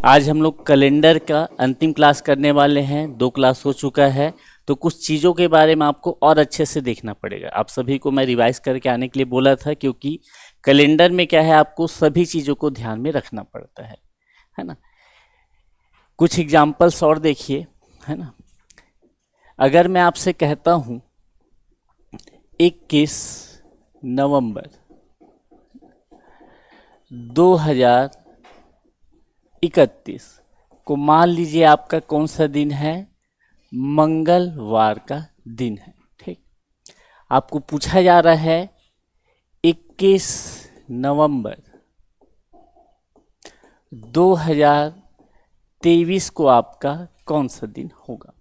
आज हम लोग कैलेंडर का अंतिम क्लास करने वाले हैं। 2 क्लास हो चुका है, तो कुछ चीज़ों के बारे में आपको और अच्छे से देखना पड़ेगा। आप सभी को मैं रिवाइज करके आने के लिए बोला था, क्योंकि कैलेंडर में क्या है, आपको सभी चीज़ों को ध्यान में रखना पड़ता है ना। कुछ एग्जाम्पल्स और देखिए, है ना। अगर मैं आपसे कहता हूँ 21 नवंबर 2031 को मान लीजिए आपका कौन सा दिन है, मंगलवार का दिन है। ठीक, आपको पूछा जा रहा है 21 नवंबर 2023 को आपका कौन सा दिन होगा।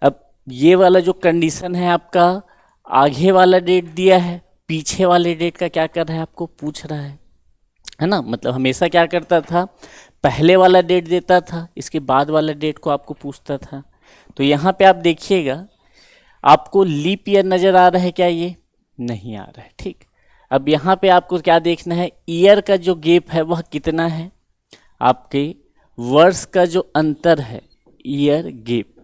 अब ये वाला जो कंडीशन है आपका, आगे वाला डेट दिया है, पीछे वाले डेट का क्या कर रहा है, आपको पूछ रहा है ना। मतलब हमेशा क्या करता था, पहले वाला डेट देता था, इसके बाद वाला डेट को आपको पूछता था। तो यहाँ पे आप देखिएगा, आपको लीप ईयर नज़र आ रहा है क्या, ये नहीं आ रहा है। ठीक, अब यहाँ पे आपको क्या देखना है, ईयर का जो गैप है वह कितना है, आपके वर्ष का जो अंतर है, ईयर गैप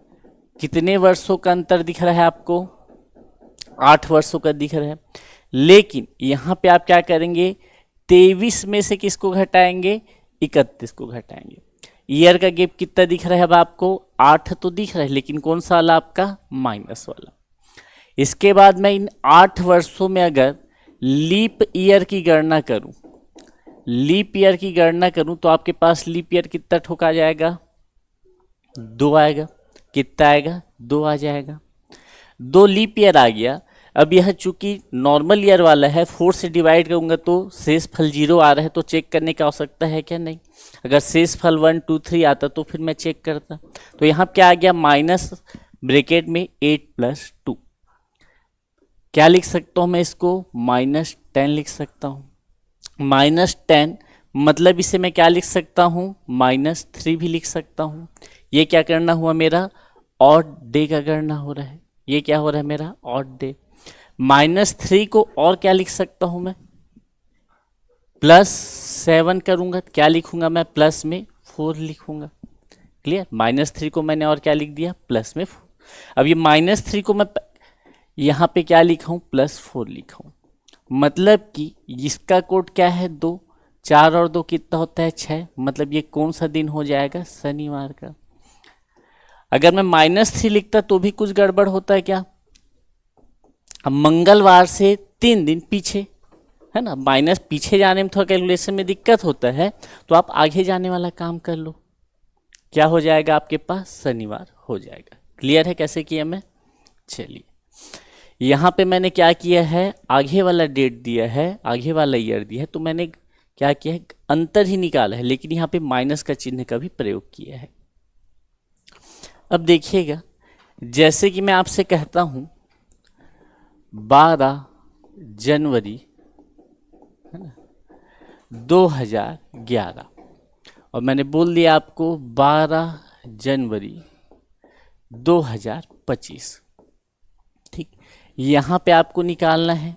कितने वर्षों का अंतर दिख रहा है आपको, 8 वर्षों का दिख रहा है। लेकिन यहाँ पे आप क्या करेंगे, 23 में से किसको घटाएंगे, 31 को घटाएंगे। ईयर का गैप कितना दिख रहा है अब आपको, 8 तो दिख रहा है, लेकिन कौन सा वाला आपका, माइनस वाला। इसके बाद मैं इन 8 वर्षों में अगर लीप ईयर की गणना करूं, लीप ईयर की गणना करूं, तो आपके पास लीप ईयर कितना ठोका जाएगा, 2 आएगा। कितना आएगा, 2 आ जाएगा। 2 लीप ईयर आ गया। अब यह चूंकि नॉर्मल ईयर वाला है, 4 से डिवाइड करूंगा तो शेष फल 0 आ रहा है, तो चेक करने की आवश्यकता है क्या, नहीं। अगर शेष फल 1 2 3 आता तो फिर मैं चेक करता। तो यहाँ क्या आ गया, माइनस ब्रैकेट में 8 + 2, क्या लिख सकता हूँ मैं इसको, -10 लिख सकता हूँ। -10 मतलब इसे मैं क्या लिख सकता हूँ, -3 भी लिख सकता हूँ। ये क्या करना हुआ, मेरा ऑड डे का गणना हो रहा है। ये क्या हो रहा है, मेरा ऑड डे। -3 को और क्या लिख सकता हूं मैं, +7 करूंगा, क्या लिखूंगा मैं, प्लस में 4 लिखूंगा। क्लियर, -3 को मैंने और क्या लिख दिया, प्लस में 4। अब ये -3 को मैं यहाँ पे क्या लिखा हूँ, +4 लिखा हूँ। मतलब कि इसका कोड क्या है, 2, 4 और 2 कितना होता है, 6। मतलब ये कौन सा दिन हो जाएगा, शनिवार का। अगर मैं -3 लिखता तो भी कुछ गड़बड़ होता है क्या, अब मंगलवार से 3 दिन पीछे है ना, माइनस पीछे जाने में थोड़ा कैलकुलेशन में दिक्कत होता है, तो आप आगे जाने वाला काम कर लो। क्या हो जाएगा आपके पास, शनिवार हो जाएगा। क्लियर है कैसे किया मैं। चलिए, यहाँ पे मैंने क्या किया है, आगे वाला डेट दिया है, आगे वाला ईयर दिया है, तो मैंने क्या किया है, अंतर ही निकाला है, लेकिन यहाँ पे माइनस का चिन्ह का भी प्रयोग किया है। अब देखिएगा, जैसे कि मैं आपसे कहता हूँ 12 जनवरी है ना 2011, और मैंने बोल दिया आपको 12 जनवरी 2025। ठीक, यहाँ पे आपको निकालना है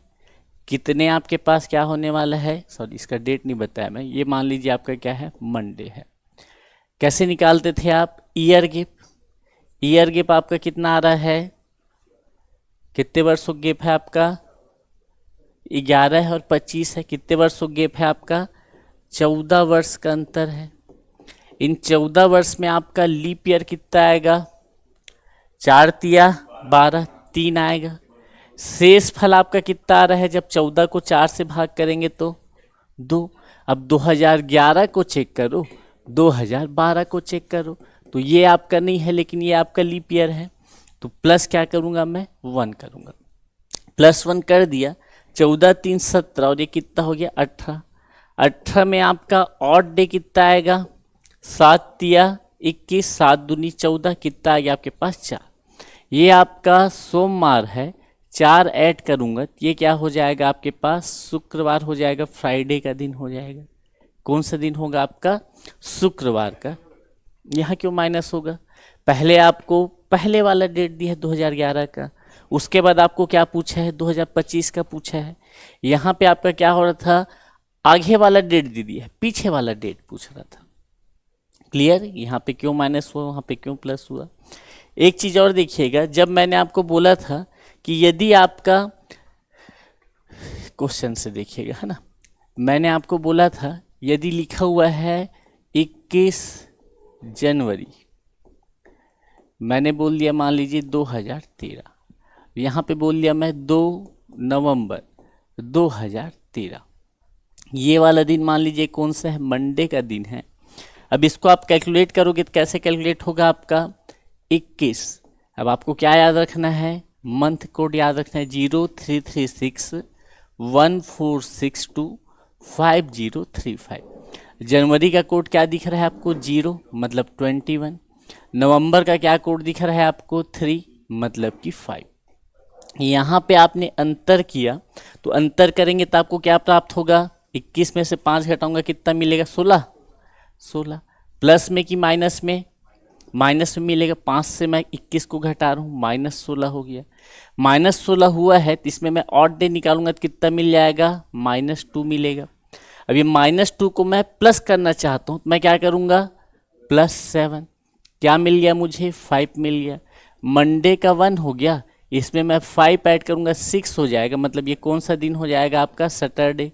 कितने आपके पास क्या होने वाला है, सॉरी इसका डेट नहीं बताया मैं, ये मान लीजिए आपका क्या है, मंडे है। कैसे निकालते थे आप, ईयर गैप। ईयर गैप आपका कितना आ रहा है, कितने वर्षों गैप है आपका, 11 है और 25 है। कितने वर्षों गैप है आपका, 14 वर्ष का अंतर है। इन 14 वर्ष में आपका लीप ईयर कितना आएगा, 4 तिया 12, 3 आएगा। शेष फल आपका कितना आ रहा है, जब 14 को 4 से भाग करेंगे तो 2। अब 2011 को चेक करो, 2012 को चेक करो, तो ये आपका नहीं है, लेकिन ये आपका लीप ईयर है। तो प्लस क्या करूंगा मैं, 1 करूंगा। +1 कर दिया, 14 3 17, और ये कितना हो गया, 18। 18 में आपका ऑड डे कितना आएगा, 7 तिया 21, 7 दूनी 14, कितना आ गया आपके पास, 4। ये आपका सोमवार है, 4 ऐड करूंगा, ये क्या हो जाएगा आपके पास, शुक्रवार हो जाएगा, फ्राइडे का दिन हो जाएगा। कौन सा दिन होगा आपका, शुक्रवार का। यहाँ क्यों माइनस होगा, पहले आपको पहले वाला डेट दिया है 2011 का, उसके बाद आपको क्या पूछा है, 2025 का पूछा है। यहाँ पे आपका क्या हो रहा था, आगे वाला डेट दे दिया है, पीछे वाला डेट पूछ रहा था। क्लियर, यहाँ पे क्यों माइनस हुआ, वहाँ पे क्यों प्लस हुआ। एक चीज़ और देखिएगा, जब मैंने आपको बोला था कि यदि आपका क्वेश्चन से देखिएगा, है ना, मैंने आपको बोला था यदि लिखा हुआ है 21 जनवरी, मैंने बोल दिया मान लीजिए 2013, यहाँ पे बोल दिया मैं 2 नवंबर 2013, ये वाला दिन मान लीजिए कौन सा है, मंडे का दिन है। अब इसको आप कैलकुलेट करोगे तो कैसे कैलकुलेट होगा आपका 21। अब आपको क्या याद रखना है, मंथ कोड याद रखना है 033614625035। जनवरी का कोड क्या दिख रहा है आपको 0 मतलब 21। नवंबर का क्या कोड दिख रहा है आपको 3 मतलब कि 5। यहाँ पे आपने अंतर किया तो अंतर करेंगे तो आपको क्या प्राप्त होगा, 21 में से 5 घटाऊंगा कितना मिलेगा 16 प्लस में कि माइनस में, माइनस में मिलेगा, 5 से मैं 21 को घटा रहा हूँ -16 हो गया। -16 हुआ है तो इसमें मैं ऑड डे निकालूंगा तो कितना मिल जाएगा -2 मिलेगा। अब ये -2 को मैं प्लस करना चाहता हूँ तो मैं क्या करूँगा +7, क्या मिल गया मुझे 5 मिल गया। मंडे का 1 हो गया, इसमें मैं 5 ऐड करूँगा 6 हो जाएगा, मतलब ये कौन सा दिन हो जाएगा आपका सैटरडे,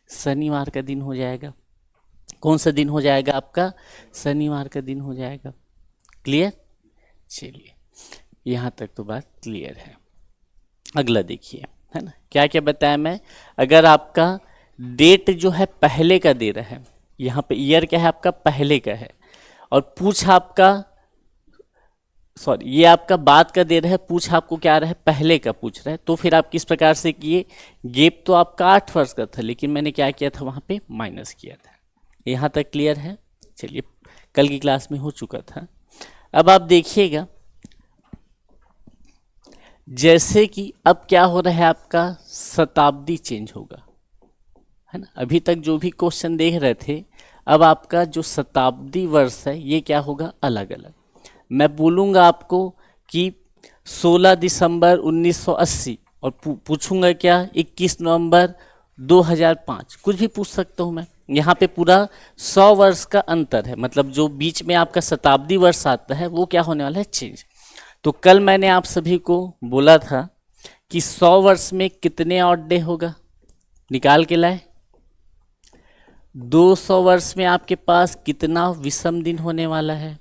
शनिवार का दिन हो जाएगा। कौन सा दिन हो जाएगा आपका, शनिवार का दिन हो जाएगा। क्लियर, चलिए यहाँ तक तो बात क्लियर है। अगला देखिए, है ना, क्या क्या बताया मैं, अगर आपका डेट जो है पहले का दे रहा है, यहाँ पे ईयर क्या है आपका पहले का है, और पूछ आपका ये आपका बाद का दे रहा है, पूछ आपको क्या रहा है पहले का पूछ रहा है, तो फिर आप किस प्रकार से किए, गैप तो आपका 8 वर्ष का था लेकिन मैंने क्या किया था वहाँ पे माइनस किया था। यहाँ तक क्लियर है। चलिए, कल की क्लास में हो चुका था। अब आप देखिएगा जैसे कि अब क्या हो रहा है आपका शताब्दी चेंज होगा, है ना, अभी तक जो भी क्वेश्चन देख रहे थे अब आपका जो शताब्दी वर्ष है ये क्या होगा अलग अलग। मैं बोलूँगा आपको कि 16 दिसंबर 1980 और पूछूंगा क्या 21 नवंबर 2005, कुछ भी पूछ सकता हूँ मैं। यहाँ पे पूरा 100 वर्ष का अंतर है, मतलब जो बीच में आपका शताब्दी वर्ष आता है वो क्या होने वाला है चेंज। तो कल मैंने आप सभी को बोला था कि 100 वर्ष में कितने ऑड डे होगा, निकाल के लाए। 200 वर्ष में आपके पास कितना विषम दिन होने वाला है,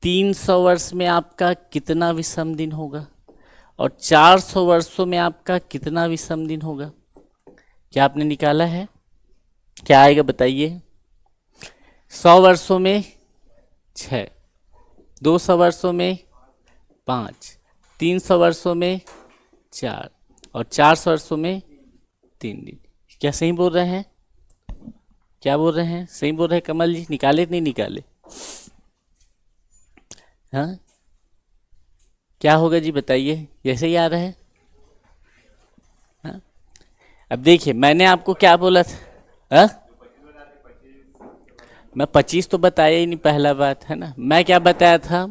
300 वर्ष में आपका कितना विषम दिन होगा, और 400 वर्षों में आपका कितना विषम दिन होगा। क्या आपने निकाला है, क्या आएगा बताइए। 100 वर्षों में 6, 200 वर्षों में 5, 300 वर्षों में 4 और 400 वर्षों में 3 दिन। क्या सही बोल रहे हैं, क्या बोल रहे हैं, सही बोल रहे हैं कमल जी, निकाले नहीं निकाले, हाँ क्या होगा जी बताइए, जैसे ही आ रहा है। हाँ? अब देखिए मैंने आपको क्या बोला था, हाँ? मैं 25 तो बताया ही नहीं, पहला बात है ना। मैं क्या बताया था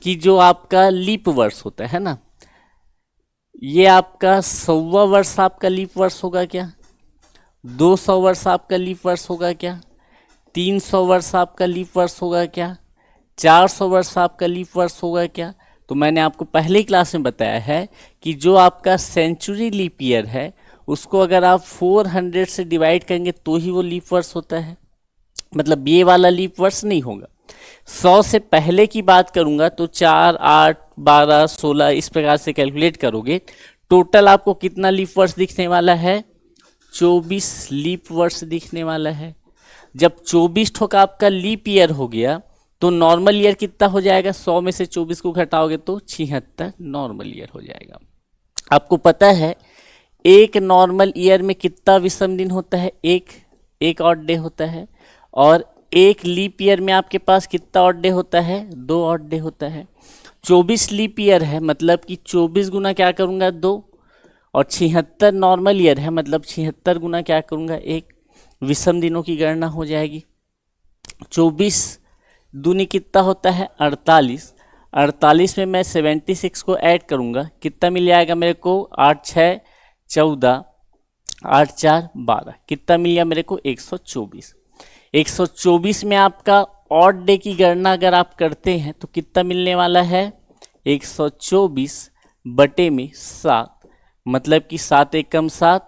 कि जो आपका लीप वर्ष होता है ना, ये आपका 100वां वर्ष आपका लीप वर्ष होगा क्या, 200 वर्ष आपका लीप वर्ष होगा क्या, 300 वर्ष आपका लीप वर्ष होगा क्या, 400 वर्ष आपका लीप वर्ष होगा क्या। तो मैंने आपको पहले ही क्लास में बताया है कि जो आपका सेंचुरी लीप ईयर है उसको अगर आप 400 से डिवाइड करेंगे तो ही वो लीप वर्ष होता है, मतलब ये वाला लीप वर्ष नहीं होगा। 100 से पहले की बात करूंगा तो 4, 8, 12, 16 इस प्रकार से कैलकुलेट करोगे, टोटल आपको कितना लीप वर्ष दिखने वाला है, 24 लीप वर्ष दिखने वाला है। जब 24 ठोका आपका लीप ईयर हो गया तो नॉर्मल ईयर कितना हो जाएगा, 100 में से 24 को घटाओगे तो 76 नॉर्मल ईयर हो जाएगा। आपको पता है एक नॉर्मल ईयर में कितना विषम दिन होता है, एक ऑड डे होता है, और एक लीप ईयर में आपके पास कितना ऑड डे होता है, 2 ऑड डे होता है। 24 लीप ईयर है मतलब कि 24 गुना क्या करूँगा 2, और 76 नॉर्मल ईयर है मतलब 76 गुना क्या करूँगा 1, विषम दिनों की गणना हो जाएगी। 24 दूनी कितना होता है 48, 48 में मैं 76 को ऐड करूँगा, कितना मिल जाएगा मेरे को, 8 6 14, 8 4 12, कितना मिल गया मेरे को 124। 124 में आपका ऑड डे की गणना अगर आप करते हैं तो कितना मिलने वाला है, 124 बटे में 7, मतलब कि 7 एकम 7,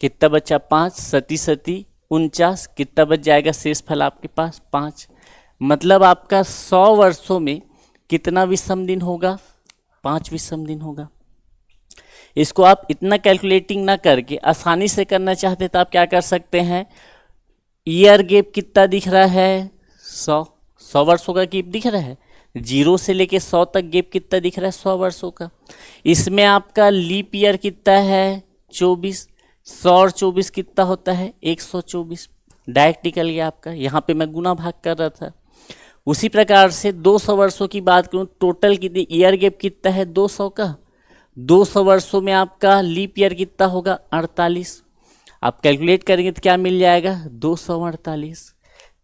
कितना बचा 5, सती सती 49, कितना बच जाएगा शेष फल आपके पास 5। मतलब आपका 100 वर्षों में कितना विषम दिन होगा, 5 विषम दिन होगा। इसको आप इतना कैलकुलेटिंग ना करके आसानी से करना चाहते तो आप क्या कर सकते हैं, ईयर गैप कितना दिख रहा है, 100 वर्षों का गैप दिख रहा है, 0 से लेके 100 तक गैप कितना दिख रहा है, 100 वर्षों का। इसमें आपका लीप ईयर कितना है, 24, 100 और 24 कितना होता है, 124, डायरेक्ट निकल गया आपका। यहाँ पे मैं गुना भाग कर रहा था। उसी प्रकार से 200 वर्षों की बात करूँ, टोटल कितनी ईयर गैप कितना है, 200 का। 200 वर्षों में आपका लीप ईयर कितना होगा, 48। आप कैलकुलेट करेंगे तो क्या मिल जाएगा, 248।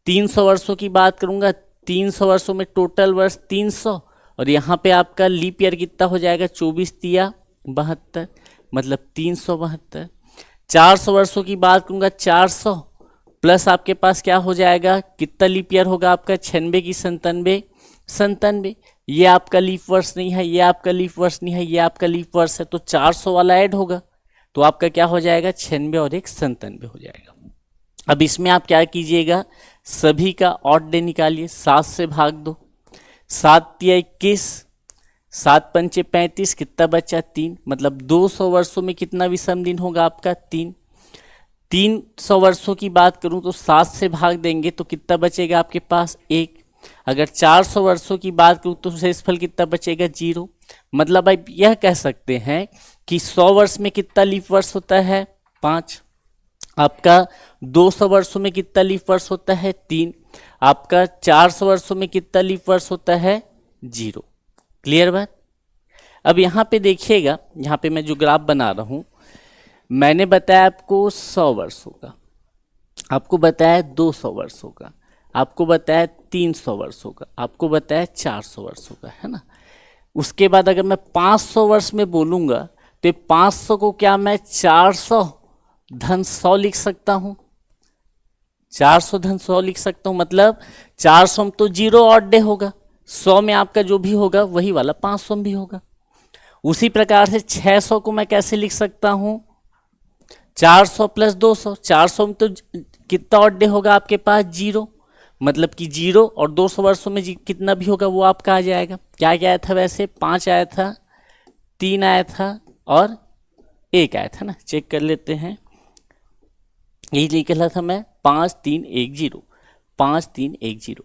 300 वर्षों की बात करूंगा, 300 वर्षों में टोटल वर्ष 300, और यहाँ पे आपका लीप ईयर कितना हो जाएगा, 24 तिया 72, मतलब 372। 400 वर्षों की बात करूंगा, 400 प्लस आपके पास क्या हो जाएगा, कितना लीप ईयर होगा आपका, 96 की 97, ये आपका लीप वर्ष नहीं है, ये आपका लीप वर्ष नहीं है, ये आपका लीप वर्ष है, तो 400 वाला ऐड होगा तो आपका क्या हो जाएगा, 96 और 1 97 हो जाएगा। अब इसमें आप क्या कीजिएगा, सभी का ऑड डे निकालिए, 7 से भाग दो, 7 तिया 21, 7 पंचे 35, कितना बचा 3, मतलब 200 वर्षों में कितना विषम दिन होगा आपका, 3। 300 वर्षों की बात करूं तो 7 से भाग देंगे तो कितना बचेगा आपके पास, 1। अगर 400 वर्षों की बात करूं तो शेषफल कितना बचेगा, 0। मतलब आप यह कह सकते हैं कि 100 वर्ष में कितना लीप वर्ष होता है, 5। आपका 200 वर्षों में कितना लीप वर्ष होता है, 3। आपका 400 वर्षों में कितना लीप वर्ष होता है, 0। क्लियर बात। अब यहाँ पे देखिएगा, यहाँ पे मैं जो ग्राफ बना रहा हूँ, मैंने बताया आपको 100 वर्षों का, आपको बताया 200 वर्षों का, आपको बताया 300 वर्षों का, आपको बताया 400 वर्षों का, है ना। उसके बाद अगर मैं 500 वर्ष में बोलूँगा तो 500 को क्या मैं 400 धन 100 लिख सकता हूँ, 400 धन 100 लिख सकता हूँ। मतलब 400 में तो 0 ऑड डे होगा, 100 में आपका जो भी होगा वही वाला 500 में भी होगा। उसी प्रकार से 600 को मैं कैसे लिख सकता हूँ, 400 प्लस 200, 400 में तो कितना ऑड डे होगा आपके पास, 0। मतलब कि 0 और 200 वर्षों में कितना भी होगा वो आपका आ जाएगा। क्या क्या आया था वैसे, 5 आया था, 3 आया था और 1 आया था ना, चेक कर लेते हैं। यही लिख रहा था मैं, 5 3 1 0, 5 3 1 0।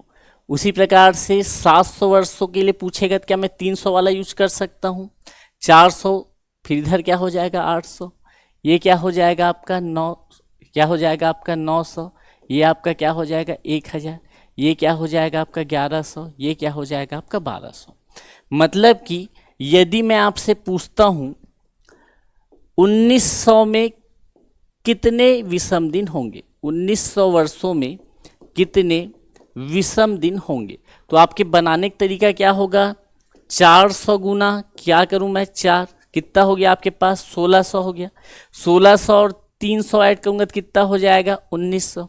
उसी प्रकार से 700 वर्षों के लिए पूछेगा तो क्या मैं 300 वाला यूज कर सकता हूँ, 400 फिर इधर क्या हो जाएगा 800, ये क्या हो जाएगा आपका 9, क्या हो जाएगा आपका 900, ये आपका क्या हो जाएगा 1000, ये क्या हो जाएगा आपका 1100, ये क्या हो जाएगा आपका 1200। मतलब कि यदि मैं आपसे पूछता हूँ 1900 में कितने विषम दिन होंगे, 1900 वर्षों में कितने विषम दिन होंगे, तो आपके बनाने का तरीका क्या होगा, 400 गुना क्या करूं मैं 4, कितना हो गया आपके पास 1600 हो गया, 1600 और 300 ऐड करूंगा तो कितना हो जाएगा 1900।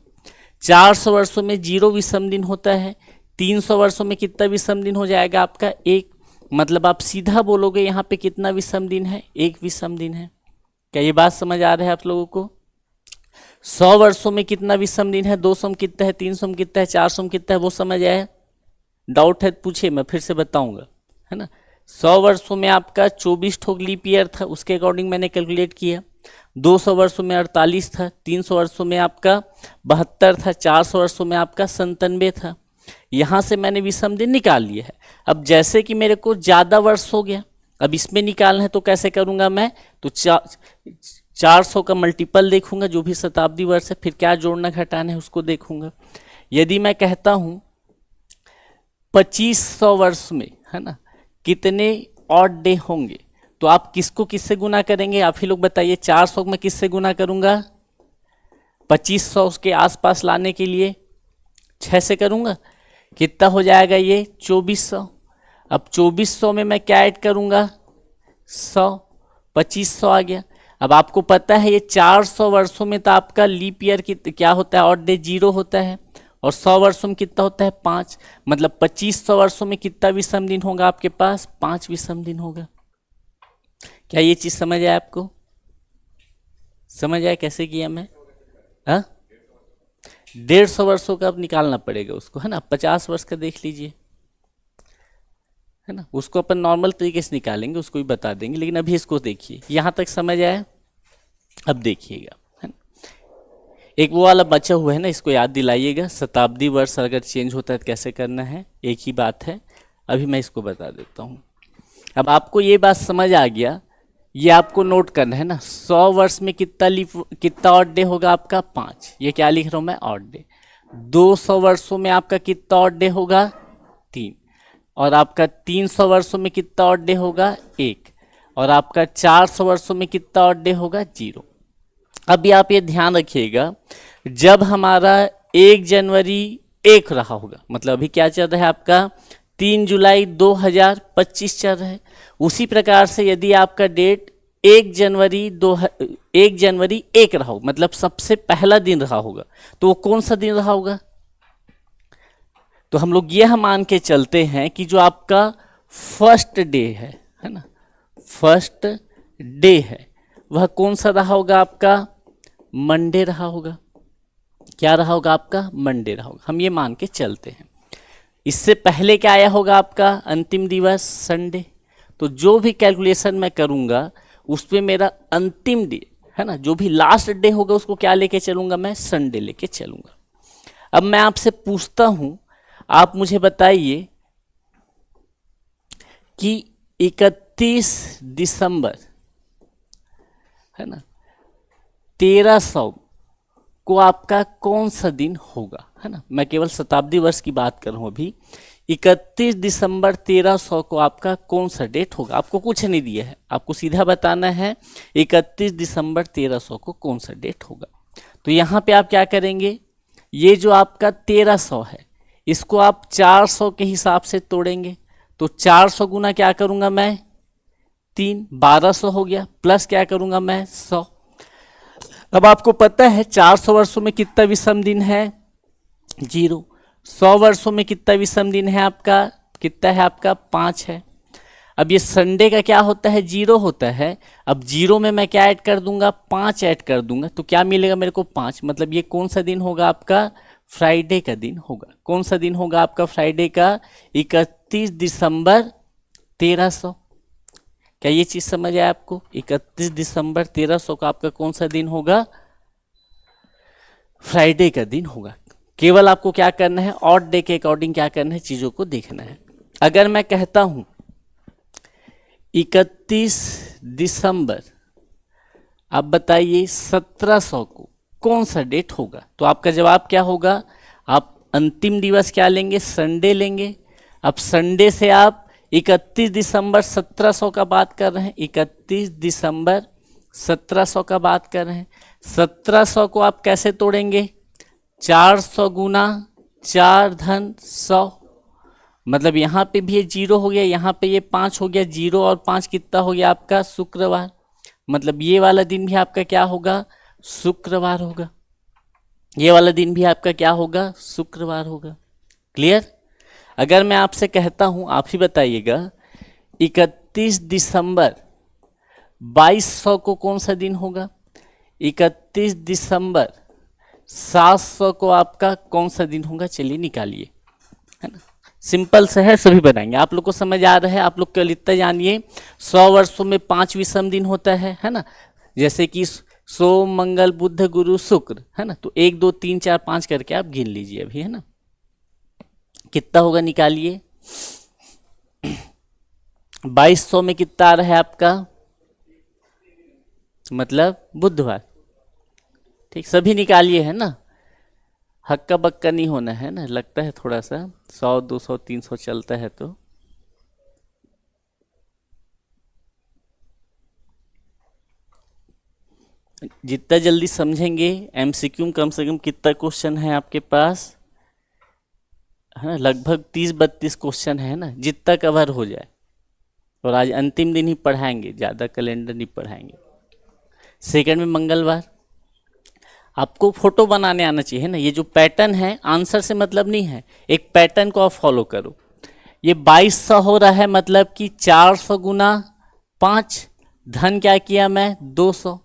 400 वर्षों में 0 विषम दिन होता है, 300 वर्षों में कितना विषम दिन हो जाएगा आपका 1। मतलब आप सीधा बोलोगे यहाँ पे कितना विषम दिन है, 1 विषम दिन है। क्या ये बात समझ आ रहा है आप लोगों को। 100 वर्षों में कितना विषम दिन है, 200 में कितना है, 300 में कितना है, 400 में कितना है, वो समझ आया। डाउट है तो पूछिए, मैं फिर से बताऊंगा, है ना। 100 वर्षों में आपका 24 ठोक लीप ईयर था, उसके अकॉर्डिंग मैंने कैलकुलेट किया। 200 वर्षों में 48 था, 300 वर्षों में आपका 72 था, 400 वर्षों में आपका 97 था। यहाँ से मैंने विषम दिन निकाल लिया है। अब जैसे कि मेरे को ज़्यादा वर्ष हो गया, अब इसमें निकालना है तो कैसे करूँगा मैं, तो 400 का मल्टीपल देखूंगा, जो भी शताब्दी वर्ष है, फिर क्या जोड़ना घटाना है उसको देखूंगा। यदि मैं कहता हूँ 2500 वर्ष में, है ना, कितने ऑड डे होंगे, तो आप किसको किससे गुना करेंगे, आप ही लोग बताइए। 400 में किससे गुना करूंगा, 2500 उसके आसपास लाने के लिए 6 से करूंगा, कितना हो जाएगा ये 2400। अब 2400 में मैं क्या ऐड करूंगा 100, 2500 आ गया। अब आपको पता है ये 400 वर्षों में तो आपका लीप ईयर क्या होता है, ऑड डे 0 होता है। और 100 वर्षों में कितना होता है 5, मतलब 2500 वर्षों में कितना विषम दिन होगा आपके पास, 5 विषम दिन होगा। क्या ये चीज समझ आया आपको? समझ आया कैसे किया मैं? हाँ, 150 वर्षों का अब निकालना पड़ेगा उसको, है ना। 50 वर्ष का देख लीजिए, है ना, उसको अपन नॉर्मल तरीके से निकालेंगे, उसको भी बता देंगे, लेकिन अभी इसको देखिए, यहां तक समझ आया। अब देखिएगा, है ना, एक वो वाला बचा हुआ है ना, इसको याद दिलाइएगा, शताब्दी वर्ष अगर चेंज होता है तो कैसे करना है, एक ही बात है, अभी मैं इसको बता देता हूँ। अब आपको ये बात समझ आ गया, ये आपको नोट करना है ना, 100 वर्ष में कितना ऑड डे होगा आपका 5, ये क्या लिख रहा हूँ मैं, ऑड डे। 200 वर्षों में आपका कितना ऑड डे होगा 3, और आपका 300 वर्षों में कितना ऑड डे होगा 1, और आपका 400 वर्षों में कितना ऑड डे होगा 0। अभी आप ये ध्यान रखिएगा, जब हमारा 1 जनवरी 1 रहा होगा, मतलब अभी क्या चल रहा है आपका 3 जुलाई 2025 चल रहा है, उसी प्रकार से यदि आपका डेट 1 जनवरी 1 रहा हो, मतलब सबसे पहला दिन रहा होगा, तो वो कौन सा दिन रहा होगा? तो हम लोग यह मान के चलते हैं कि जो आपका फर्स्ट डे है ना, फर्स्ट डे है, वह कौन सा रहा होगा आपका, मंडे रहा होगा। क्या रहा होगा आपका, मंडे रहा होगा, हम ये मान के चलते हैं। इससे पहले क्या आया होगा आपका अंतिम दिवस, संडे। तो जो भी कैलकुलेशन मैं करूंगा उस पर मेरा अंतिम डे, है ना, जो भी लास्ट डे होगा उसको क्या लेके चलूंगा मैं, संडे लेके चलूंगा। अब मैं आपसे पूछता हूं, आप मुझे बताइए कि 31 दिसंबर, है ना, 1300 को आपका कौन सा दिन होगा, है ना, मैं केवल शताब्दी वर्ष की बात कर रहा हूं अभी। 31 दिसंबर 1300 को आपका कौन सा डेट होगा, आपको कुछ नहीं दिया है, आपको सीधा बताना है 31 दिसंबर 1300 को कौन सा डेट होगा। तो यहां पे आप क्या करेंगे, ये जो आपका 1300 है इसको आप 400 के हिसाब से तोड़ेंगे, तो 400 गुना क्या करूंगा मैं 3, 1200 हो गया, प्लस क्या करूंगा मैं 100। अब आपको पता है 400 वर्षों में कितना विषम दिन है 0, 100 वर्षों में कितना विषम दिन है आपका, कितना है आपका 5 है। अब ये संडे का क्या होता है 0 होता है, अब 0 में मैं क्या ऐड कर दूंगा 5 ऐड कर दूंगा, तो क्या मिलेगा मेरे को 5, मतलब ये कौन सा दिन होगा आपका, फ्राइडे का दिन होगा। कौन सा दिन होगा आपका फ्राइडे का, 31 दिसंबर 1300। क्या ये चीज समझ आया आपको, 31 दिसंबर 1300 का आपका कौन सा दिन होगा, फ्राइडे का दिन होगा। केवल आपको क्या करना है, ऑड डे के अकॉर्डिंग क्या करना है, चीजों को देखना है। अगर मैं कहता हूं 31 दिसंबर, आप बताइए 1700 को कौन सा डेट होगा, तो आपका जवाब क्या होगा, आप अंतिम दिवस क्या लेंगे, संडे लेंगे। अब संडे से आप 31 दिसंबर 1700 का बात कर रहे हैं, 31 दिसंबर 1700 का बात कर रहे हैं। 1700 को आप कैसे तोड़ेंगे, 400 गुना 4 धन 100, मतलब यहाँ पे भी ये 0 हो गया, यहाँ पे ये 5 हो गया, 0 और 5 कितना हो गया आपका शुक्रवार, मतलब ये वाला दिन भी आपका क्या होगा, शुक्रवार होगा। ये वाला दिन भी आपका क्या होगा, शुक्रवार होगा। क्लियर? अगर मैं आपसे कहता हूं, आप ही बताइएगा 31 दिसंबर 2200 को कौन सा दिन होगा, 31 दिसंबर 700 को आपका कौन सा दिन होगा, चलिए निकालिए, है ना, सिंपल से है, सभी बनाएंगे। आप लोग को समझ आ रहा है, आप लोग केवल इतना जानिए 100 वर्षों में 5 विषम दिन होता है ना, जैसे कि सोम मंगल बुध गुरु शुक्र, है ना, तो 1 2 3 4 5 करके आप गिन लीजिए अभी, है ना, कितना होगा निकालिए। 2200 में कितना आ रहा है आपका, मतलब बुधवार, ठीक, सभी निकालिए, है ना, हक्का बक्का नहीं होना है ना, लगता है थोड़ा सा 100 200 300 चलता है तो। जितना जल्दी समझेंगे, एमसीक्यू कम से कम कितना क्वेश्चन है आपके पास, है ना, लगभग 30-32 क्वेश्चन है ना, जितना कवर हो जाए। और आज अंतिम दिन ही पढ़ाएंगे, ज़्यादा कैलेंडर नहीं पढ़ाएंगे। सेकंड में मंगलवार, आपको फोटो बनाने आना चाहिए ना। ये जो पैटर्न है आंसर से मतलब नहीं है, एक पैटर्न को आप फॉलो करो। ये 2200 हो रहा है, मतलब कि 400 गुना 5, धन क्या किया मैं 200,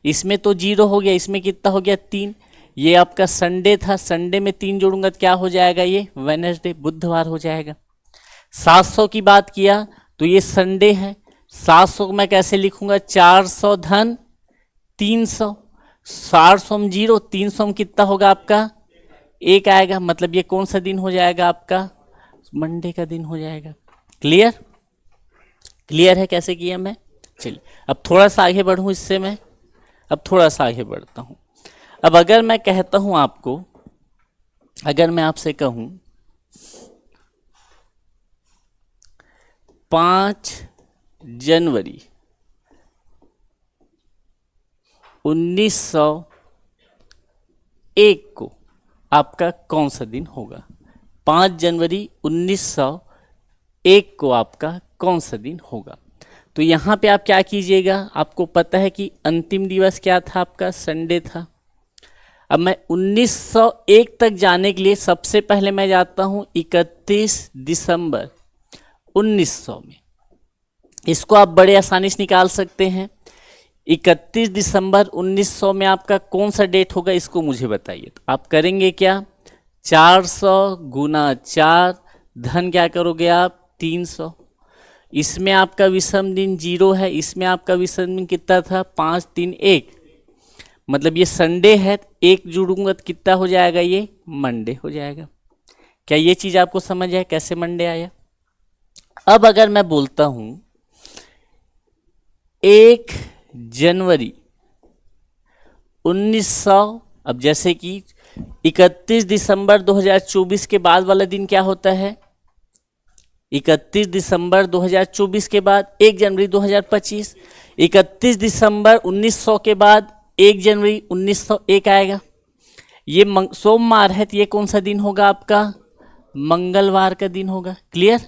इसमें तो 0 हो गया, इसमें कितना हो गया 3। ये आपका संडे था, संडे में 3 जोड़ूंगा तो क्या हो जाएगा, ये वेडनेसडे बुधवार हो जाएगा। 700 की बात किया तो ये संडे है, 700 को मैं कैसे लिखूंगा, 400 धन 300, 400 में 0, 300 में कितना होगा आपका 1 आएगा, मतलब ये कौन सा दिन हो जाएगा आपका, मंडे का दिन हो जाएगा। क्लियर, क्लियर है कैसे किया मैं। चलिए अब थोड़ा सा आगे बढ़ूं इससे मैं, अब थोड़ा सा आगे बढ़ता हूं। अब अगर मैं कहता हूं आपको, अगर मैं आपसे कहूं 5 जनवरी 1901 को आपका कौन सा दिन होगा, 5 जनवरी 1901 को आपका कौन सा दिन होगा। तो यहाँ पे आप क्या कीजिएगा, आपको पता है कि अंतिम दिवस क्या था आपका, संडे था। अब मैं 1901 तक जाने के लिए सबसे पहले मैं जाता हूँ 31 दिसंबर 1900 में। इसको आप बड़े आसानी से निकाल सकते हैं। 31 दिसंबर 1900 में आपका कौन सा डेट होगा, इसको मुझे बताइए। तो आप करेंगे क्या, 400 गुना 4, धन क्या करोगे आप 300, इसमें आपका विषम दिन 0 है, इसमें आपका विषम दिन कितना था 5 3 1, मतलब ये संडे है, 1 जुड़ूंगा तो कितना हो जाएगा, ये मंडे हो जाएगा। क्या ये चीज आपको समझ आया कैसे मंडे आया। अब अगर मैं बोलता हूं 1 जनवरी 1900, अब जैसे कि 31 दिसंबर 2024 के बाद वाला दिन क्या होता है, 31 दिसंबर 2024 के बाद 1 जनवरी 2025, 31 दिसंबर 1900 के बाद 1 जनवरी 1901 आएगा। ये सोमवार है तो ये कौन सा दिन होगा आपका, मंगलवार का दिन होगा। क्लियर।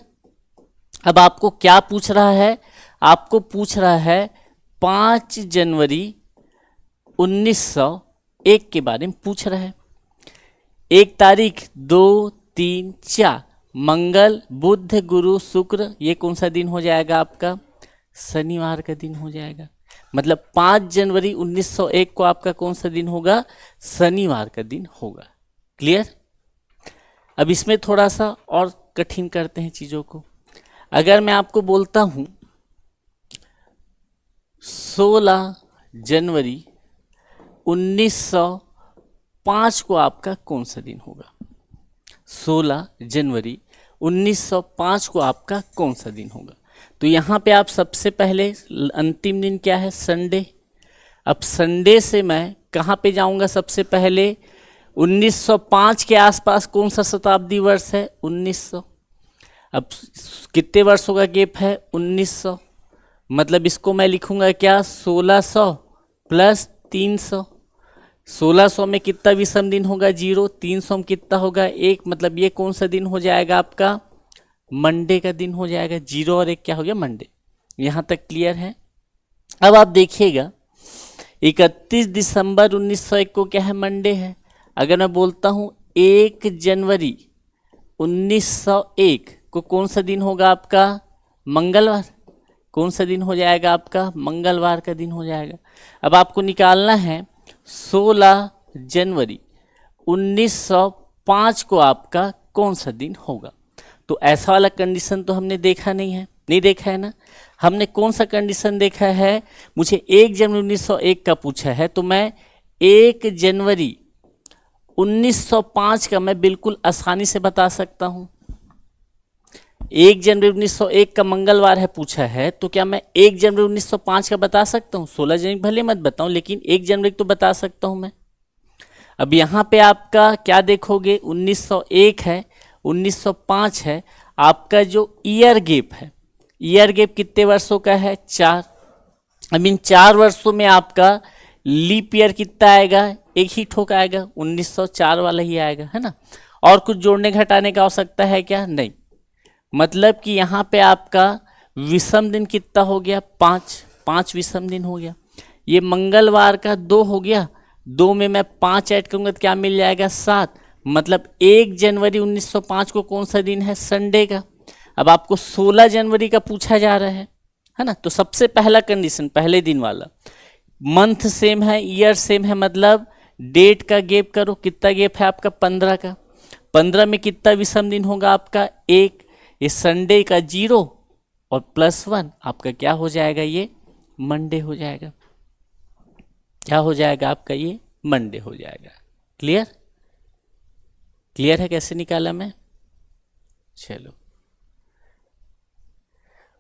अब आपको क्या पूछ रहा है, आपको पूछ रहा है 5 जनवरी 1901 के बारे में पूछ रहा है। 1 तारीख 2 3 4, मंगल बुध गुरु शुक्र, ये कौन सा दिन हो जाएगा आपका, शनिवार का दिन हो जाएगा। मतलब 5 जनवरी 1901 को आपका कौन सा दिन होगा, शनिवार का दिन होगा। क्लियर। अब इसमें थोड़ा सा और कठिन करते हैं चीजों को। अगर मैं आपको बोलता हूं 16 जनवरी 1905 को आपका कौन सा दिन होगा, 16 जनवरी 1905 को आपका कौन सा दिन होगा। तो यहाँ पे आप सबसे पहले अंतिम दिन क्या है, संडे। अब संडे से मैं कहाँ पे जाऊँगा, सबसे पहले 1905 के आसपास कौन सा शताब्दी वर्ष है, 1900। अब कितने वर्षों का गैप है, 1900, मतलब इसको मैं लिखूंगा क्या, 1600 प्लस 300। 1600 में कितना विषम दिन होगा, 0, 300 में कितना होगा 1, मतलब ये कौन सा दिन हो जाएगा आपका, मंडे का दिन हो जाएगा। 0 और 1 क्या हो गया, मंडे। यहाँ तक क्लियर है। अब आप देखिएगा 31 दिसंबर 1901 को क्या है, मंडे है। अगर मैं बोलता हूँ 1 जनवरी 1901 को कौन सा दिन होगा आपका, मंगलवार, कौन सा दिन हो जाएगा आपका, मंगलवार का दिन हो जाएगा। अब आपको निकालना है 16 जनवरी 1905 को आपका कौन सा दिन होगा। तो ऐसा वाला कंडीशन तो हमने देखा नहीं है, नहीं देखा है ना। हमने कौन सा कंडीशन देखा है, मुझे 1 जनवरी 1901 का पूछा है, तो मैं 1 जनवरी 1905 का मैं बिल्कुल आसानी से बता सकता हूं। 1 जनवरी 1901 का मंगलवार है पूछा है, तो क्या मैं 1 जनवरी 1905 का बता सकता हूं। 16 जनवरी भले मत बताऊं, लेकिन 1 जनवरी तो बता सकता हूं मैं। अब यहाँ पे आपका क्या देखोगे, 1901 है, 1905 है। आपका जो ईयर गैप है, ईयर गैप कितने वर्षों का है, 4। अब इन 4 वर्षों में आपका लीप ईयर कितना आएगा, एक ही ठोक आएगा, 1904 वाला ही आएगा, है ना। और कुछ जोड़ने घटाने का आवश्यकता है क्या, नहीं। मतलब कि यहाँ पे आपका विषम दिन कितना हो गया, 5 विषम दिन हो गया। ये मंगलवार का 2 हो गया, 2 में मैं 5 ऐड करूंगा तो क्या मिल जाएगा 7, मतलब 1 जनवरी 1905 को कौन सा दिन है, संडे का। अब आपको 16 जनवरी का पूछा जा रहा है ना। तो सबसे पहला कंडीशन, पहले दिन वाला, मंथ सेम है, ईयर सेम है, मतलब डेट का गैप करो, कितना गैप है आपका 15 का। 15 में कितना विषम दिन होगा आपका 1, ये संडे का 0 और +1 आपका क्या हो जाएगा, ये मंडे हो जाएगा। क्या हो जाएगा आपका, ये मंडे हो जाएगा। क्लियर, क्लियर है कैसे निकाला मैं? चलो,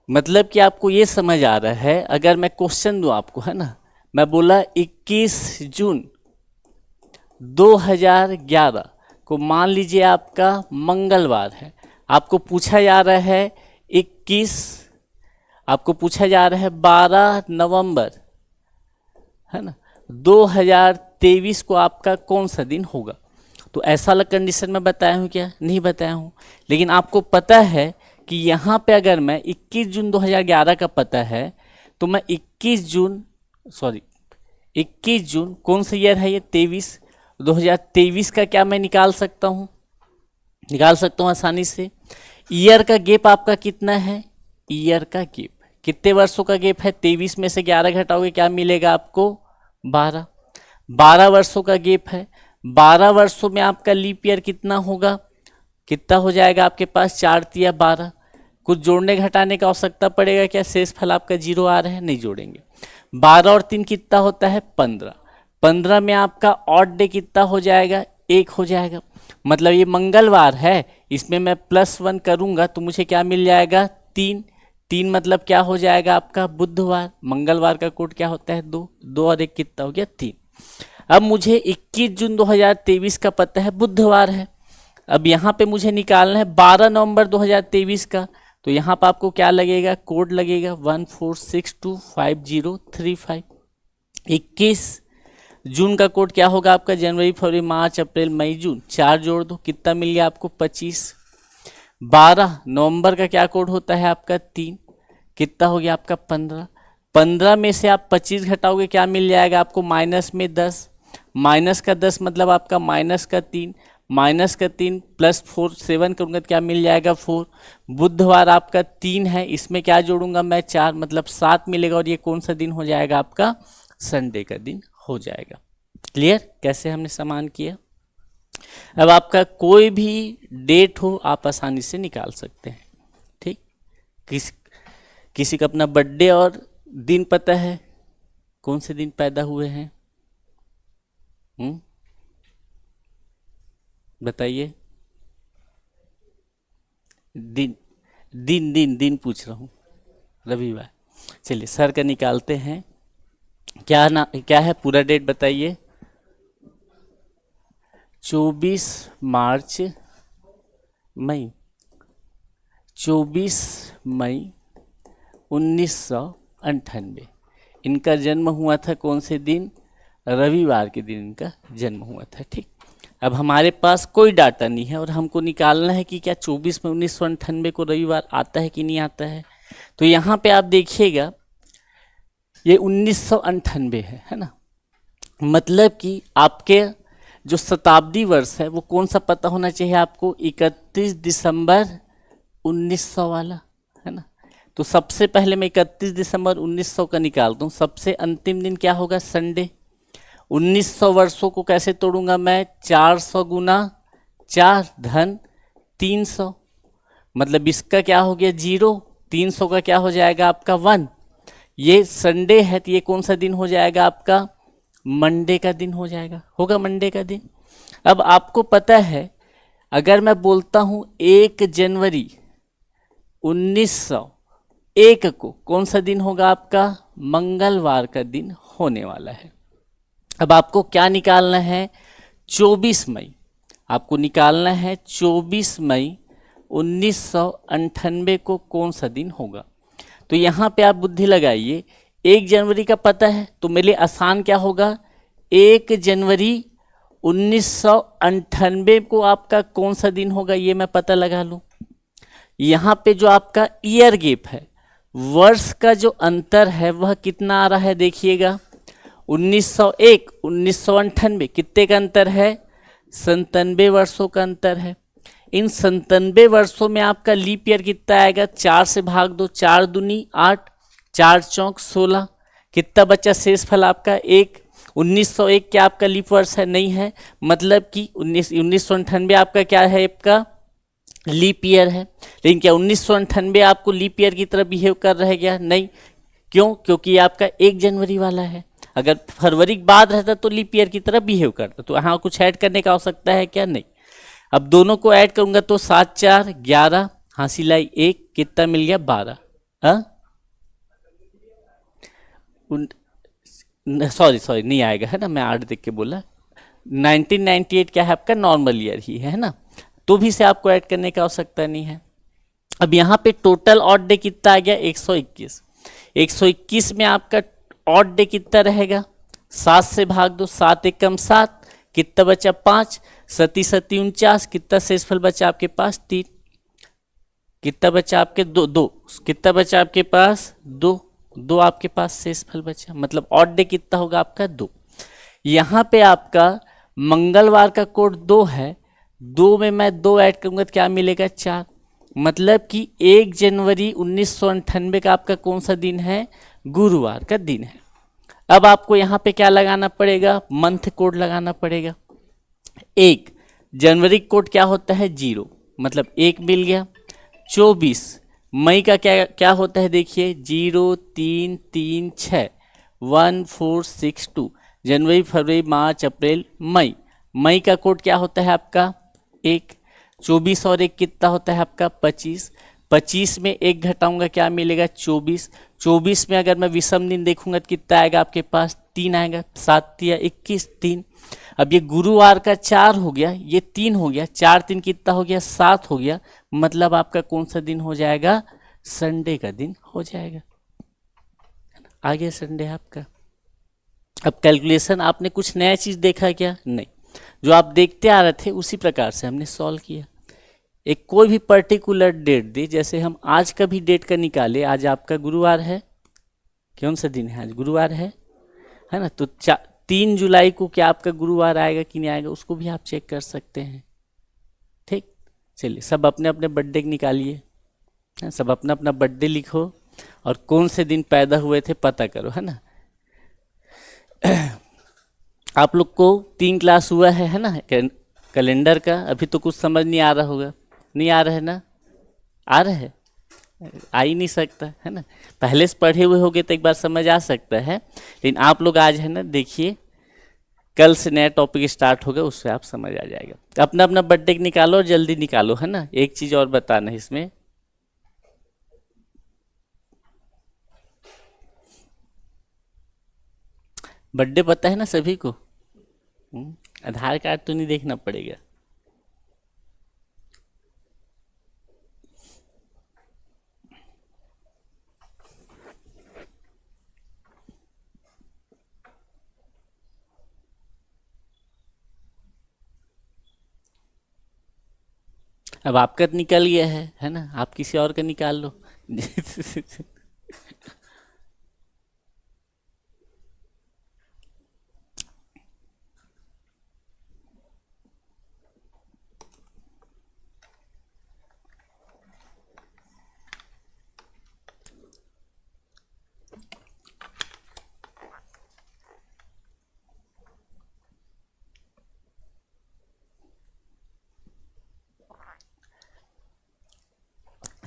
मतलब कि आपको ये समझ आ रहा है। अगर मैं क्वेश्चन दूं आपको, है ना, मैं बोला 21 जून 2011 को मान लीजिए आपका मंगलवार है, आपको पूछा जा रहा है 21, आपको पूछा जा रहा है 12 नवंबर, है ना, 2023 को आपका कौन सा दिन होगा। तो ऐसा वाला कंडीशन में बताया हूँ क्या? नहीं बताया हूँ। लेकिन आपको पता है कि यहाँ पे अगर मैं 21 जून 2011 का पता है तो मैं 21 जून कौन सा ईयर है ये, 2023 का क्या मैं निकाल सकता हूँ, निकाल सकता हूँ आसानी से। ईयर का गैप आपका कितना है, ईयर का गैप कितने वर्षों का गैप है, 23 में से 11 घटाओगे क्या मिलेगा आपको 12, 12 वर्षों का गैप है। 12 वर्षों में आपका लीप ईयर कितना होगा, कितना हो जाएगा आपके पास 4 तिया 12, कुछ जोड़ने घटाने का आवश्यकता पड़ेगा क्या, शेष फल आपका 0 आ रहा है, नहीं जोड़ेंगे। 12 और 3 कितना होता है 15, 15 में आपका ऑड डे कितना हो जाएगा 1 हो जाएगा, मतलब ये मंगलवार है, इसमें मैं +1 करूंगा तो मुझे क्या मिल जाएगा 3, 3 मतलब क्या हो जाएगा आपका बुधवार। मंगलवार का कोड क्या होता है 2, 2 और 1 कितना हो गया 3। अब मुझे 21 जून 2023 का पता है बुधवार है। अब यहाँ पे मुझे निकालना है 12 नवंबर 2023 का, तो यहाँ पर आपको क्या लगेगा, कोड लगेगा 14625035। 21 जून का कोड क्या होगा आपका, जनवरी फरवरी मार्च अप्रैल मई जून, 4 जोड़ दो कितना मिल गया आपको 25। 12 नवंबर का क्या कोड होता है आपका 3, कितना हो गया आपका 15। 15 में से आप 25 घटाओगे क्या मिल जाएगा आपको माइनस में 10, माइनस का 10 मतलब आपका माइनस का 3, माइनस का 3 +4 7 करूँगा तो क्या मिल जाएगा 4। बुधवार आपका 3 है, इसमें क्या जोड़ूंगा मैं 4, मतलब 7 मिलेगा और ये कौन सा दिन हो जाएगा आपका संडे का दिन हो जाएगा। क्लियर कैसे हमने समान किया। अब आपका कोई भी डेट हो आप आसानी से निकाल सकते हैं। ठीक, किसी का अपना बर्थडे और दिन पता है, कौन से दिन पैदा हुए हैं, बताइए। दिन दिन दिन दिन पूछ रहा हूँ, रविवार। चलिए सर का निकालते हैं, क्या है पूरा डेट बताइए। 24 मार्च मई 24 मई 1998 इनका जन्म हुआ था कौन से दिन, रविवार के दिन इनका जन्म हुआ था। ठीक, अब हमारे पास कोई डाटा नहीं है और हमको निकालना है कि क्या 24 में 1998 को रविवार आता है कि नहीं आता है। तो यहाँ पे आप देखिएगा ये 1998 है ना, मतलब कि आपके जो शताब्दी वर्ष है वो कौन सा पता होना चाहिए आपको, 31 दिसंबर 1900 वाला, है ना। तो सबसे पहले मैं 31 दिसंबर 1900 का निकालता हूँ, सबसे अंतिम दिन क्या होगा संडे। 1900 वर्षों को कैसे तोड़ूंगा मैं, 400 गुना 4 धन 300, मतलब इसका क्या हो गया 0, 300 का क्या हो जाएगा आपका 1। ये संडे है तो ये कौन सा दिन हो जाएगा आपका, मंडे का दिन हो जाएगा, होगा मंडे का दिन। अब आपको पता है अगर मैं बोलता हूँ 1 जनवरी 1901 को कौन सा दिन होगा आपका, मंगलवार का दिन होने वाला है। अब आपको क्या निकालना है, 24 मई आपको निकालना है, 24 मई 1998 को कौन सा दिन होगा। तो यहाँ पे आप बुद्धि लगाइए, 1 जनवरी का पता है तो मेरे लिए आसान क्या होगा, 1 जनवरी 1998 को आपका कौन सा दिन होगा ये मैं पता लगा लूँ। यहाँ पे जो आपका ईयर गैप है, वर्ष का जो अंतर है वह कितना आ रहा है देखिएगा, 1901 1998 कितने का अंतर है? 97 वर्षों का अंतर है। इन 97 वर्षों में आपका लीप ईयर कितना आएगा? 4 से भाग दो, 4 दूनी 8, 4 चौक 16, कितना बचा शेषफल आपका? 1। 1901 क्या आपका लीप वर्ष है? नहीं है, मतलब कि 1998 आपका क्या है? आपका लीप ईयर है। लेकिन क्या 1998 आपको लीप ईयर की तरह बिहेव कर रहा है क्या? नहीं। क्यों? क्योंकि ये आपका 1 जनवरी वाला है। अगर फरवरी के बाद रहता तो लीप ईयर की तरह बिहेव करता। तो यहाँ कुछ ऐड करने का आवश्यकता है क्या? नहीं। अब दोनों को ऐड करूंगा तो 7 4 11, हासिल लाई 1, कितना मिल गया? 12। सॉरी सॉरी नहीं आएगा, है ना, मैं 8 देख के बोला। 1998 क्या है आपका? नॉर्मल ईयर ही है ना, तो भी से आपको ऐड करने की आवश्यकता नहीं है। अब यहाँ पे टोटल ऑड डे कितना आ गया? 121। 121 में आपका ऑड डे कितना रहेगा? 7 से भाग दो, 7 एकम 7, कितना बचा? 5, 7 7 49, कितना शेषफल बचा आपके पास? 3, कितना बचा आपके? 2 2, कितना बचा आपके पास? 2 2 आपके पास शेषफल बचा, मतलब ऑड डे कितना होगा आपका? 2। यहाँ पे आपका मंगलवार का कोड 2 है, 2 में मैं 2 ऐड करूंगा तो क्या मिलेगा? 4, मतलब कि 1 जनवरी 1998 का आपका कौन सा दिन है? गुरुवार का दिन है। अब आपको यहाँ पे क्या लगाना पड़ेगा? मंथ कोड लगाना पड़ेगा। 1 जनवरी कोड क्या होता है? 0, मतलब 1 मिल गया। 24 मई का क्या क्या होता है? देखिए 0 3 3 6, 1 4 6 2, जनवरी फरवरी मार्च अप्रैल मई, मई का कोड क्या होता है आपका? 1। 24 और 1 कितना होता है आपका? 25। 25 में 1 घटाऊंगा क्या मिलेगा? 24। 24 में अगर मैं विषम दिन देखूंगा तो कितना आएगा आपके पास? 3 आएगा। 7 या 21, 3। अब ये गुरुवार का 4 हो गया, ये 3 हो गया, 4 3 कितना हो गया? 7 हो गया, मतलब आपका कौन सा दिन हो जाएगा? संडे का दिन हो जाएगा। आ गया संडे आपका। अब कैलकुलेशन आपने कुछ नया चीज देखा क्या? नहीं, जो आप देखते आ रहे थे उसी प्रकार से हमने सॉल्व किया। एक कोई भी पर्टिकुलर डेट दे, जैसे हम आज का भी डेट का निकाले, आज आपका गुरुवार है, कौन सा दिन है? आज गुरुवार है ना, तो 3 जुलाई को क्या आपका गुरुवार आएगा कि नहीं आएगा, उसको भी आप चेक कर सकते हैं। ठीक, चलिए सब अपने अपने बर्थडे निकालिए, सब अपना अपना बर्थडे लिखो और कौन से दिन पैदा हुए थे पता करो, है ना। आप लोग को 3 क्लास हुआ है ना, कैलेंडर का, अभी तो कुछ समझ नहीं आ रहा होगा, नहीं आ रहा है ना? आ रहा है? आ ही नहीं सकता, है ना। पहले से पढ़े हुए होगे तो एक बार समझ आ सकता है, लेकिन आप लोग आज, है ना, देखिए कल से नया टॉपिक स्टार्ट होगा, उससे आप समझ आ जाएगा। अपना अपना बर्थडे निकालो और जल्दी निकालो, है ना। एक चीज और बताना है इसमें, बर्थडे पता है ना सभी को? आधार कार्ड तो नहीं देखना पड़ेगा। अब आपका तो निकल गया है ना, आप किसी और का निकाल लो।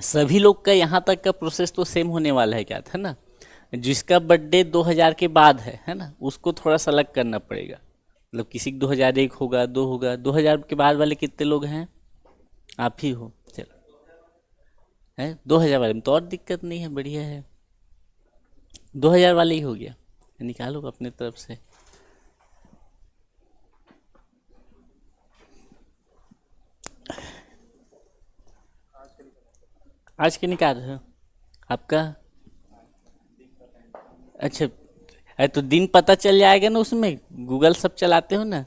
सभी लोग का यहाँ तक का प्रोसेस तो सेम होने वाला है, क्या था ना। जिसका बर्थडे 2000 के बाद है ना, उसको थोड़ा सा अलग करना पड़ेगा। मतलब किसी का 2001 होगा, 2 होगा, 2000 के बाद वाले कितने लोग हैं? आप ही हो। चलो, है 2000 वाले में तो और दिक्कत नहीं है, बढ़िया है। 2000 वाले ही हो गया, निकालो अपने तरफ से। आज के निकाल रहे हो आपका? अच्छा, अरे तो दिन पता चल जाएगा ना, उसमें गूगल सब चलाते हो ना।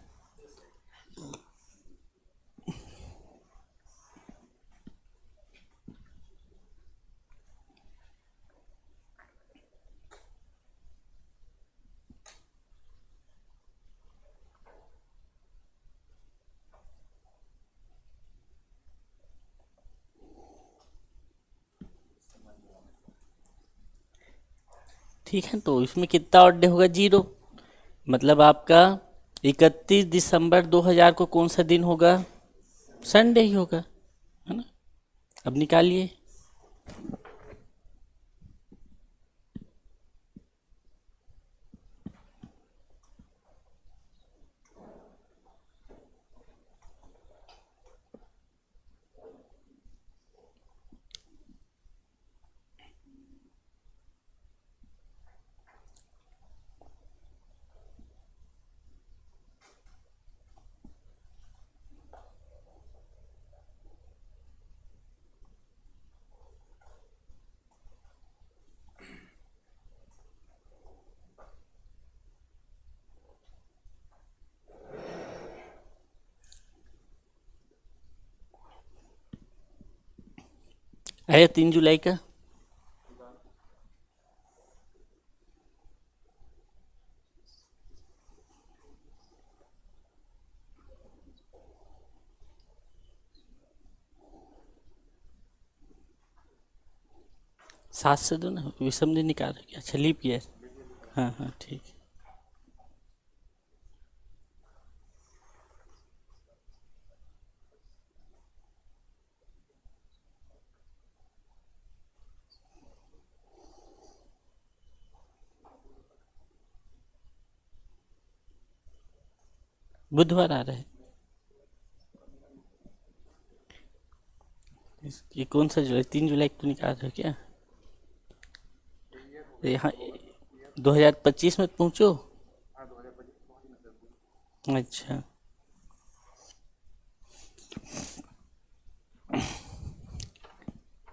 ठीक है, तो इसमें कितना ऑड डे होगा? 0। मतलब आपका 31 दिसंबर 2000 को कौन सा दिन होगा? संडे ही होगा, है ना? अब निकालिए। आया 3 जुलाई का? सात से दो ना, विषम दिन निकाल रहे क्या? अच्छा, लीप ईयर। हाँ हाँ, ठीक। बुधवार आ रहा है। ये कौन सा जुलाई? 3 जुलाई को निकाल रहे हो क्या? यहाँ 2025 में पहुँचो। अच्छा,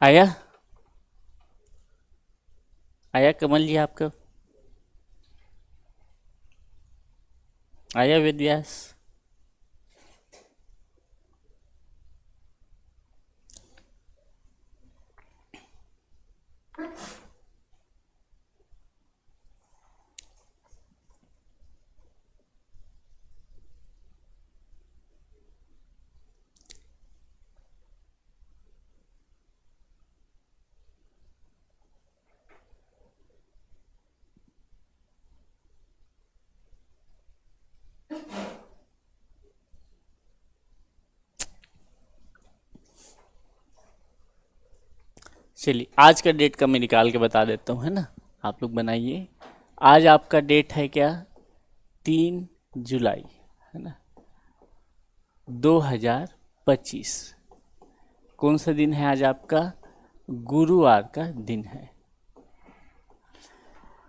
आया? आया कमल जी आपका? आया वेद व्यास? चलिए, आज का डेट का मैं निकाल के बता देता हूँ, है ना? आप लोग बनाइए। आज आपका डेट है क्या? 3 जुलाई, है ना? 2025। कौन सा दिन है आज आपका? गुरुवार का दिन है।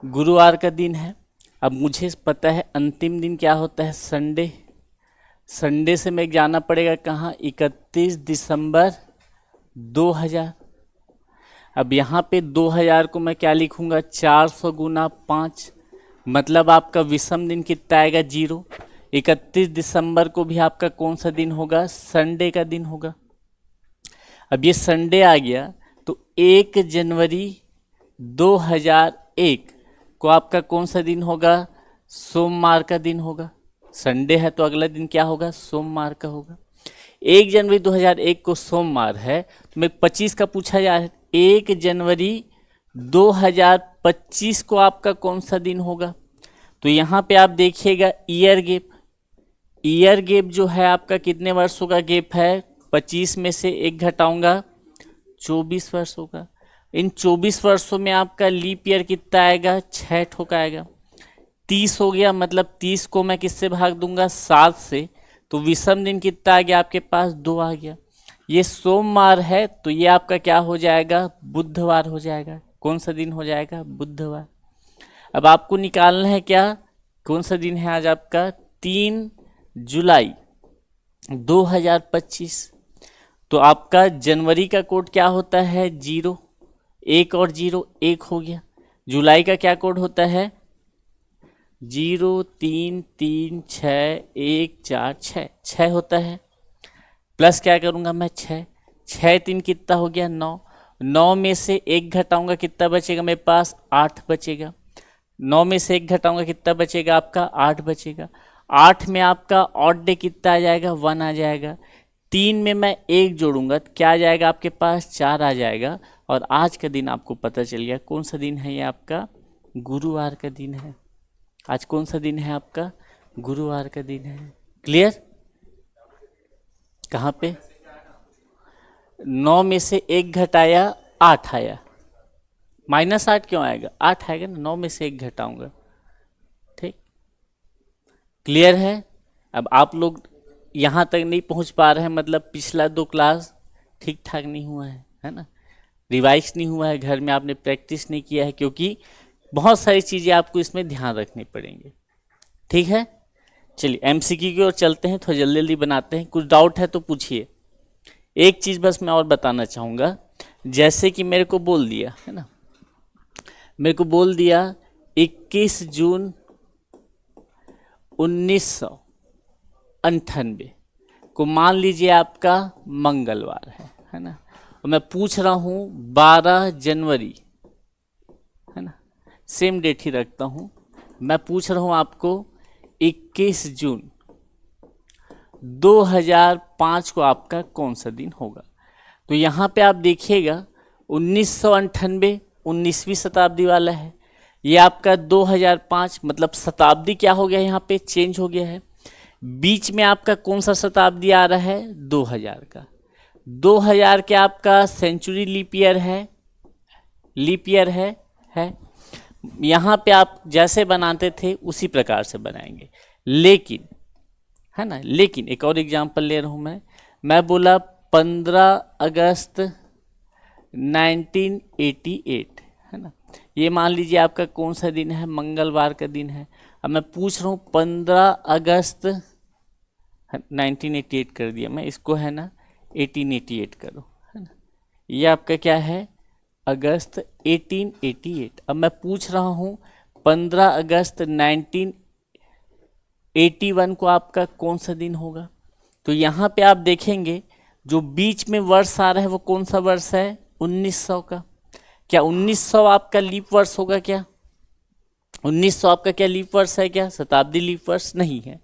गुरुवार का दिन है। अब मुझे पता है अंतिम दिन क्या होता है? संडे। संडे से मैं जाना पड़ेगा कहाँ? 31 दिसंबर 2000। अब यहाँ पे 2000 को मैं क्या लिखूंगा? 400 गुना 5। मतलब आपका विषम दिन कितना आएगा? 0। 31 दिसंबर को भी आपका कौन सा दिन होगा? संडे का दिन होगा। अब ये संडे आ गया तो 1 जनवरी 2001 को आपका कौन सा दिन होगा? सोमवार का दिन होगा। संडे है तो अगला दिन क्या होगा? सोमवार का होगा। 1 जनवरी 2001 को सोमवार है तो मैं 25 का पूछा जा रहा है। 1 जनवरी 2025 को आपका कौन सा दिन होगा? तो यहाँ पे आप देखिएगा ईयर गैप। ईयर गैप जो है आपका कितने वर्षों का गैप है? 25 में से 1 घटाऊंगा, 24 वर्ष होगा। इन 24 वर्षों में आपका लीप ईयर कितना आएगा? 6 ठोक आएगा। 30 हो गया, मतलब 30 को मैं किससे भाग दूंगा? 7 से। तो विषम दिन कितना आ गया आपके पास? 2 आ गया। ये सोमवार है तो ये आपका क्या हो जाएगा? बुधवार हो जाएगा। कौन सा दिन हो जाएगा? बुधवार। अब आपको निकालना है क्या? कौन सा दिन है आज आपका? 3 जुलाई 2025। तो आपका जनवरी का कोड क्या होता है? 0। 1 और 0 1 हो गया। जुलाई का क्या कोड होता है? 0 3 3 6 1 4 6 6 होता है। प्लस क्या करूंगा मैं? 6। 6 3 कितना हो गया? 9। 9 में से 1 घटाऊंगा, कितना बचेगा मेरे पास? 8 बचेगा। 9 में से 1 घटाऊंगा, कितना बचेगा आपका? 8 बचेगा। 8 में आपका ऑड डे कितना आ जाएगा? 1 आ जाएगा। 3 में मैं 1 जोड़ूंगा, क्या आ जाएगा आपके पास? 4 आ जाएगा। और आज का दिन आपको पता चल गया। कौन सा दिन है ये आपका? गुरुवार का दिन है। आज कौन सा दिन है आपका? गुरुवार का दिन है। क्लियर? कहाँ पे? 9 में से 1 घटाया 8 आया। -8 क्यों आएगा? 8 आएगा ना, 9 में से 1 घटाऊंगा। ठीक, क्लियर है? अब आप लोग यहाँ तक नहीं पहुँच पा रहे हैं, मतलब पिछला 2 क्लास ठीक ठाक नहीं हुआ है ना, रिवाइज नहीं हुआ है, घर में आपने प्रैक्टिस नहीं किया है, क्योंकि बहुत सारी चीज़ें आपको इसमें ध्यान रखनी पड़ेंगी। ठीक है, चलिए एमसीक्यू की ओर चलते हैं, थोड़ा जल्दी जल्दी बनाते हैं। कुछ डाउट है तो पूछिए। एक चीज़ बस मैं और बताना चाहूँगा, जैसे कि मेरे को बोल दिया है ना, मेरे को बोल दिया 21 जून 1998 को मान लीजिए आपका मंगलवार है ना, और मैं पूछ रहा हूँ 12 जनवरी, है ना, सेम डेट ही रखता हूँ, मैं पूछ रहा हूँ आपको 21 जून 2005 को आपका कौन सा दिन होगा। तो यहाँ पे आप देखिएगा 1998 19वीं शताब्दी वाला है, ये आपका 2005, मतलब शताब्दी क्या हो गया, यहाँ पे चेंज हो गया है। बीच में आपका कौन सा शताब्दी आ रहा है? 2000 का। 2000 के आपका सेंचुरी लीप ईयर है, लीप ईयर है। यहाँ पे आप जैसे बनाते थे उसी प्रकार से बनाएंगे, लेकिन है ना, लेकिन एक और एग्जांपल ले रहा हूँ मैं बोला 15 अगस्त 1988, है ना, ये मान लीजिए आपका कौन सा दिन है? मंगलवार का दिन है। अब मैं पूछ रहा हूँ 15 अगस्त 1988 कर दिया मैं, इसको है ना 1888 करो, है ना, ये आपका क्या है? अगस्त 1888। अब मैं पूछ रहा हूँ 15 अगस्त 1981 को आपका कौन सा दिन होगा। तो यहाँ पे आप देखेंगे जो बीच में वर्ष आ रहा है वो कौन सा वर्ष है? 1900 का। क्या 1900 आपका लीप वर्ष होगा? क्या 1900 आपका क्या लीप वर्ष है? क्या शताब्दी लीप वर्ष नहीं है।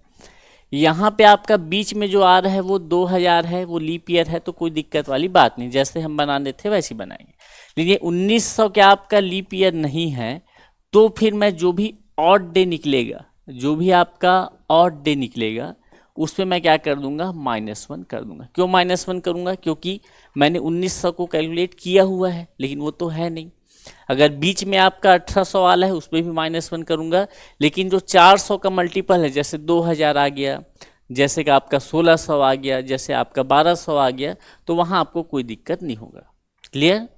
यहाँ पे आपका बीच में जो आ रहा है वो 2000 है, वो लीप ईयर है, तो कोई दिक्कत वाली बात नहीं, जैसे हम बनाने थे वैसे बनाएंगे। लेकिन 1900 क्या आपका लीप ईयर नहीं है, तो फिर मैं जो भी ऑड डे निकलेगा, जो भी आपका ऑड डे निकलेगा, उसमें मैं क्या कर दूंगा? -1 कर दूंगा। क्यों -1 करूंगा? क्योंकि मैंने 1900 को कैलकुलेट किया हुआ है, लेकिन वो तो है नहीं। अगर बीच में आपका 1800 वाला है उसमें भी -1 करूंगा, लेकिन जो 400 का मल्टीपल है, जैसे 2000 आ गया, जैसे कि आपका 1600 आ गया, जैसे आपका 1200 आ गया, तो वहां आपको कोई दिक्कत नहीं होगा। क्लियर?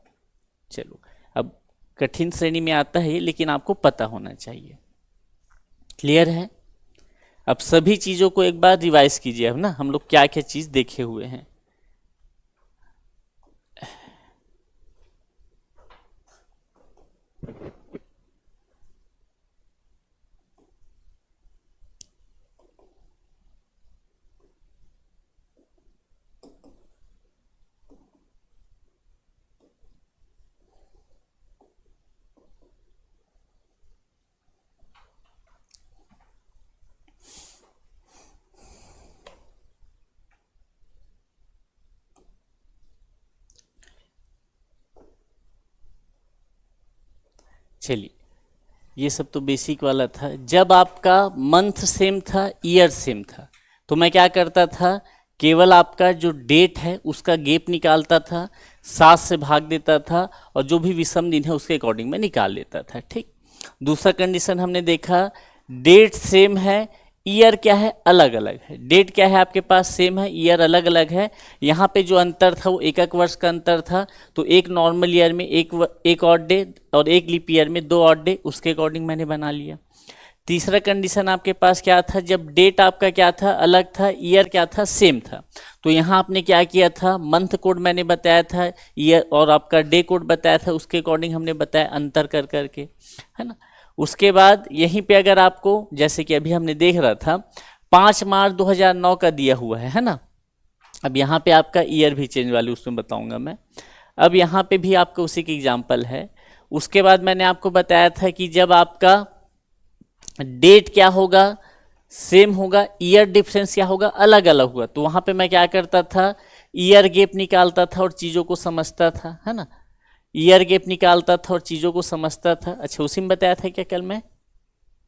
चलो, अब कठिन श्रेणी में आता है, लेकिन आपको पता होना चाहिए। क्लियर है? अब सभी चीजों को एक बार रिवाइज कीजिए, अब ना हम लोग क्या क्या चीज देखे हुए हैं। चलिए, ये सब तो बेसिक वाला था। जब आपका मंथ सेम था, ईयर सेम था, तो मैं क्या करता था? केवल आपका जो डेट है उसका गैप निकालता था, 7 से भाग देता था, और जो भी विषम दिन है उसके अकॉर्डिंग में निकाल लेता था। ठीक। दूसरा कंडीशन हमने देखा, डेट सेम है, ईयर क्या है? अलग अलग है। डेट क्या है आपके पास? सेम है, ईयर अलग अलग है। यहाँ पे जो अंतर था वो एक वर्ष का अंतर था, तो एक नॉर्मल ईयर में एक ऑड डे और एक लीप ईयर में 2 ऑड डे, उसके अकॉर्डिंग मैंने बना लिया। तीसरा कंडीशन आपके पास क्या था? जब डेट आपका क्या था? अलग था, ईयर क्या था? सेम था, तो यहाँ आपने क्या किया था? मंथ कोड मैंने बताया था, ईयर और आपका डे कोड बताया था, उसके अकॉर्डिंग हमने बताया अंतर कर करके, है ना। उसके बाद यहीं पे अगर आपको, जैसे कि अभी हमने देख रहा था 5 मार्च 2009 का दिया हुआ है ना। अब यहाँ पे आपका ईयर भी चेंज वाली उसमें बताऊंगा मैं। अब यहाँ पे भी आपका उसी की एग्जांपल है। उसके बाद मैंने आपको बताया था कि जब आपका डेट क्या होगा? सेम होगा, ईयर डिफरेंस क्या होगा? अलग अलग हुआ, तो वहां पे मैं क्या करता था? ईयर गैप निकालता था और चीजों को समझता था, है ना। ईयर गैप निकालता था और चीज़ों को समझता था। अच्छा, उसी में बताया था क्या कल मैं?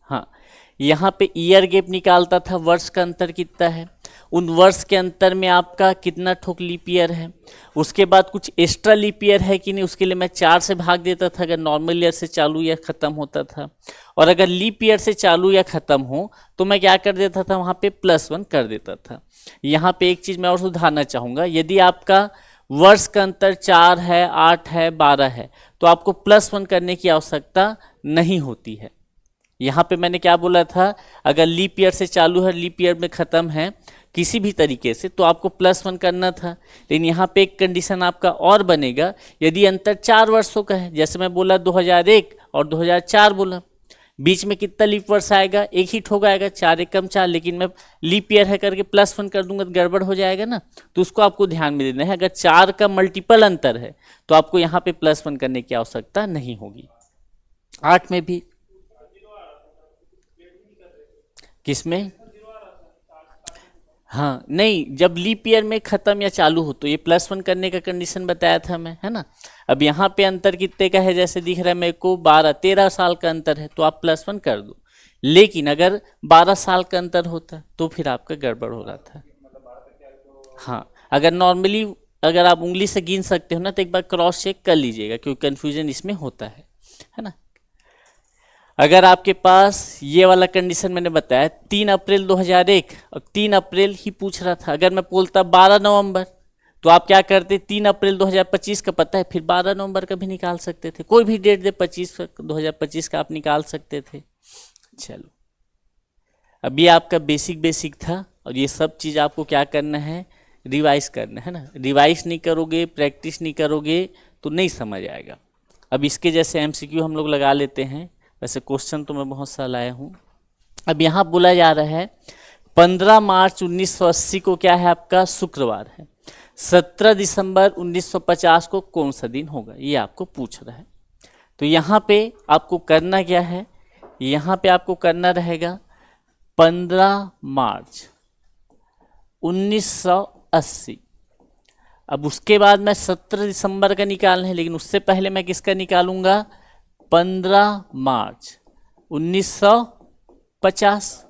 हाँ, यहाँ पे ईयर गैप निकालता था, वर्ष का अंतर कितना है, उन वर्ष के अंतर में आपका कितना ठोक लीप ईयर है, उसके बाद कुछ एक्स्ट्रा लीप ईयर है कि नहीं, उसके लिए मैं 4 से भाग देता था अगर नॉर्मल ईयर से चालू या ख़त्म होता था, और अगर लीप ईयर से चालू या ख़त्म हो तो मैं क्या कर देता था, वहाँ पे +1 कर देता था। यहाँ पे एक चीज़ मैं और सुधारना चाहूँगा, यदि आपका वर्ष का अंतर 4 है, 8 है, 12 है तो आपको +1 करने की आवश्यकता नहीं होती है। यहाँ पे मैंने क्या बोला था, अगर लीप ईयर से चालू है, लीप ईयर में ख़त्म है किसी भी तरीके से, तो आपको +1 करना था। लेकिन यहाँ पे एक कंडीशन आपका और बनेगा, यदि अंतर 4 वर्षों का है, जैसे मैं बोला 2001 और 2004 बोला, बीच में कितना लीप वर्ष आएगा, एक ही ठोक आएगा, 4 एकम 4, लेकिन मैं लीप ईयर है करके +1 कर दूंगा तो गड़बड़ हो जाएगा ना, तो उसको आपको ध्यान में देना है। अगर 4 का मल्टीपल अंतर है तो आपको यहाँ पे +1 करने की आवश्यकता नहीं होगी। 8 में भी, किसमें? हाँ नहीं, जब लीप ईयर में ख़त्म या चालू हो तो ये +1 करने का कंडीशन बताया था मैं, है ना। अब यहाँ पे अंतर कितने का है, जैसे दिख रहा है मेरे को 13 साल का अंतर है तो आप +1 कर दो, लेकिन अगर 12 साल का अंतर होता तो फिर आपका गड़बड़ हो रहा था। हाँ, अगर नॉर्मली अगर आप उंगली से गिन सकते हो ना तो एक बार क्रॉस चेक कर लीजिएगा, क्योंकि कन्फ्यूजन इसमें होता है ना। अगर आपके पास ये वाला कंडीशन मैंने बताया 3 अप्रैल 2001 और 3 अप्रैल ही पूछ रहा था, अगर मैं बोलता 12 नवंबर तो आप क्या करते, 3 अप्रैल 2025 का पता है, फिर 12 नवंबर का भी निकाल सकते थे, कोई भी डेट दे 2025 का आप निकाल सकते थे। चलो, अब ये आपका बेसिक था, और ये सब चीज़ आपको क्या करना है, रिवाइज करना है ना। रिवाइज नहीं करोगे, प्रैक्टिस नहीं करोगे तो नहीं समझ आएगा। अब इसके जैसे MCQ हम लोग लगा लेते हैं, वैसे क्वेश्चन तो मैं बहुत सा लाया हूँ। अब यहाँ बोला जा रहा है 15 मार्च 1980 को क्या है आपका, शुक्रवार है। 17 दिसंबर 1950 को कौन सा दिन होगा, ये आपको पूछ रहा है। तो यहाँ पे आपको करना क्या है, यहाँ पे आपको करना रहेगा 15 मार्च 1980। अब उसके बाद मैं 17 दिसंबर का निकालना है, लेकिन उससे पहले मैं किसका निकालूंगा, 15 मार्च 1950,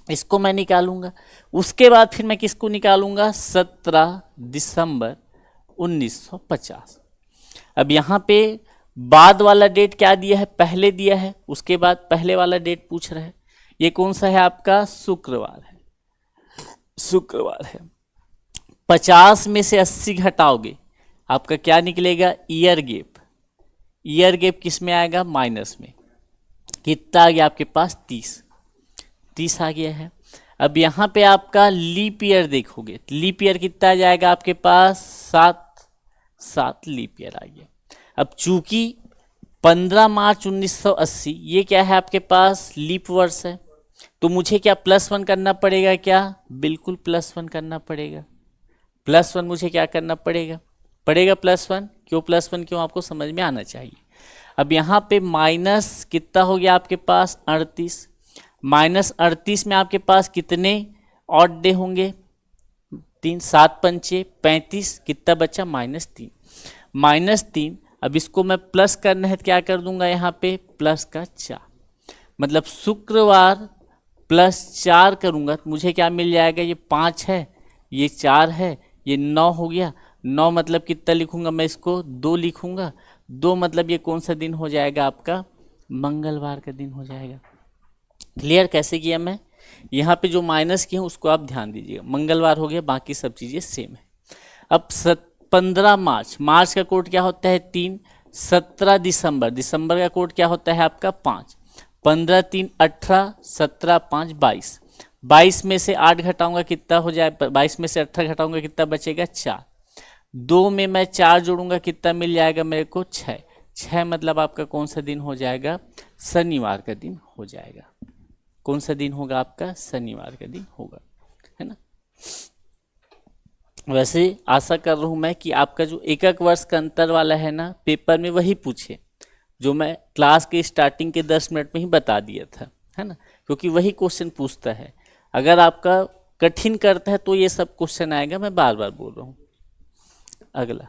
इसको मैं निकालूंगा। उसके बाद फिर मैं किसको निकालूंगा, 17 दिसंबर 1950। अब यहाँ पे बाद वाला डेट क्या दिया है, पहले दिया है, उसके बाद पहले वाला डेट पूछ रहा है। ये कौन सा है आपका, शुक्रवार है, शुक्रवार है। 50 में से 80 घटाओगे आपका क्या निकलेगा, ईयर गैप। ईयर गैप किस में आएगा, माइनस में। कितना आ गया आपके पास, 30 आ गया है। अब यहाँ पे आपका लीप ईयर देखोगे, लीप ईयर कितना आ जाएगा आपके पास, 7 लीप ईयर आ गया। अब चूंकि 15 मार्च 1980 ये क्या है आपके पास, लीप वर्ष है, तो मुझे क्या +1 करना पड़ेगा, क्या बिल्कुल +1 करना पड़ेगा। +1 मुझे क्या करना पड़ेगा, +1। क्यों +1, क्यों, आपको समझ में आना चाहिए। अब यहाँ पे माइनस कितना हो गया आपके पास, 38। -38 में आपके पास कितने ऑड डे होंगे, 3, 7 पंचे 35, कितना बचा, -3। अब इसको मैं प्लस करना है तो क्या कर दूंगा, यहाँ पे प्लस का 4, मतलब शुक्रवार +4 करूंगा तो मुझे क्या मिल जाएगा, ये 5 है, ये 4 है, ये 9 हो गया। 9 मतलब कितना लिखूंगा मैं इसको, 2 लिखूंगा। 2 मतलब ये कौन सा दिन हो जाएगा आपका, मंगलवार का दिन हो जाएगा। क्लियर कैसे किया मैं, यहाँ पे जो माइनस किया उसको आप ध्यान दीजिएगा, मंगलवार हो गया, बाकी सब चीज़ें सेम है। अब 15 मार्च का कोड क्या होता है, 3। 17 दिसंबर का कोड क्या होता है आपका, 5। 15 3 18, 17 5 22। 22 में से 8 घटाऊंगा कितना हो जाए, 22 में से 18 घटाऊंगा कितना बचेगा, 4। 2 में मैं 4 जोड़ूंगा कितना मिल जाएगा मेरे को, 6 मतलब आपका कौन सा दिन हो जाएगा, शनिवार का दिन हो जाएगा। कौन सा दिन होगा आपका, शनिवार का दिन होगा, है ना। वैसे आशा कर रहा हूँ मैं कि आपका जो एक वर्ष का अंतर वाला है ना, पेपर में वही पूछे जो मैं क्लास के स्टार्टिंग के 10 मिनट में ही बता दिया था, है ना, क्योंकि वही क्वेश्चन पूछता है। अगर आपका कठिन करता है तो ये सब क्वेश्चन आएगा, मैं बार बार बोल रहा हूँ। अगला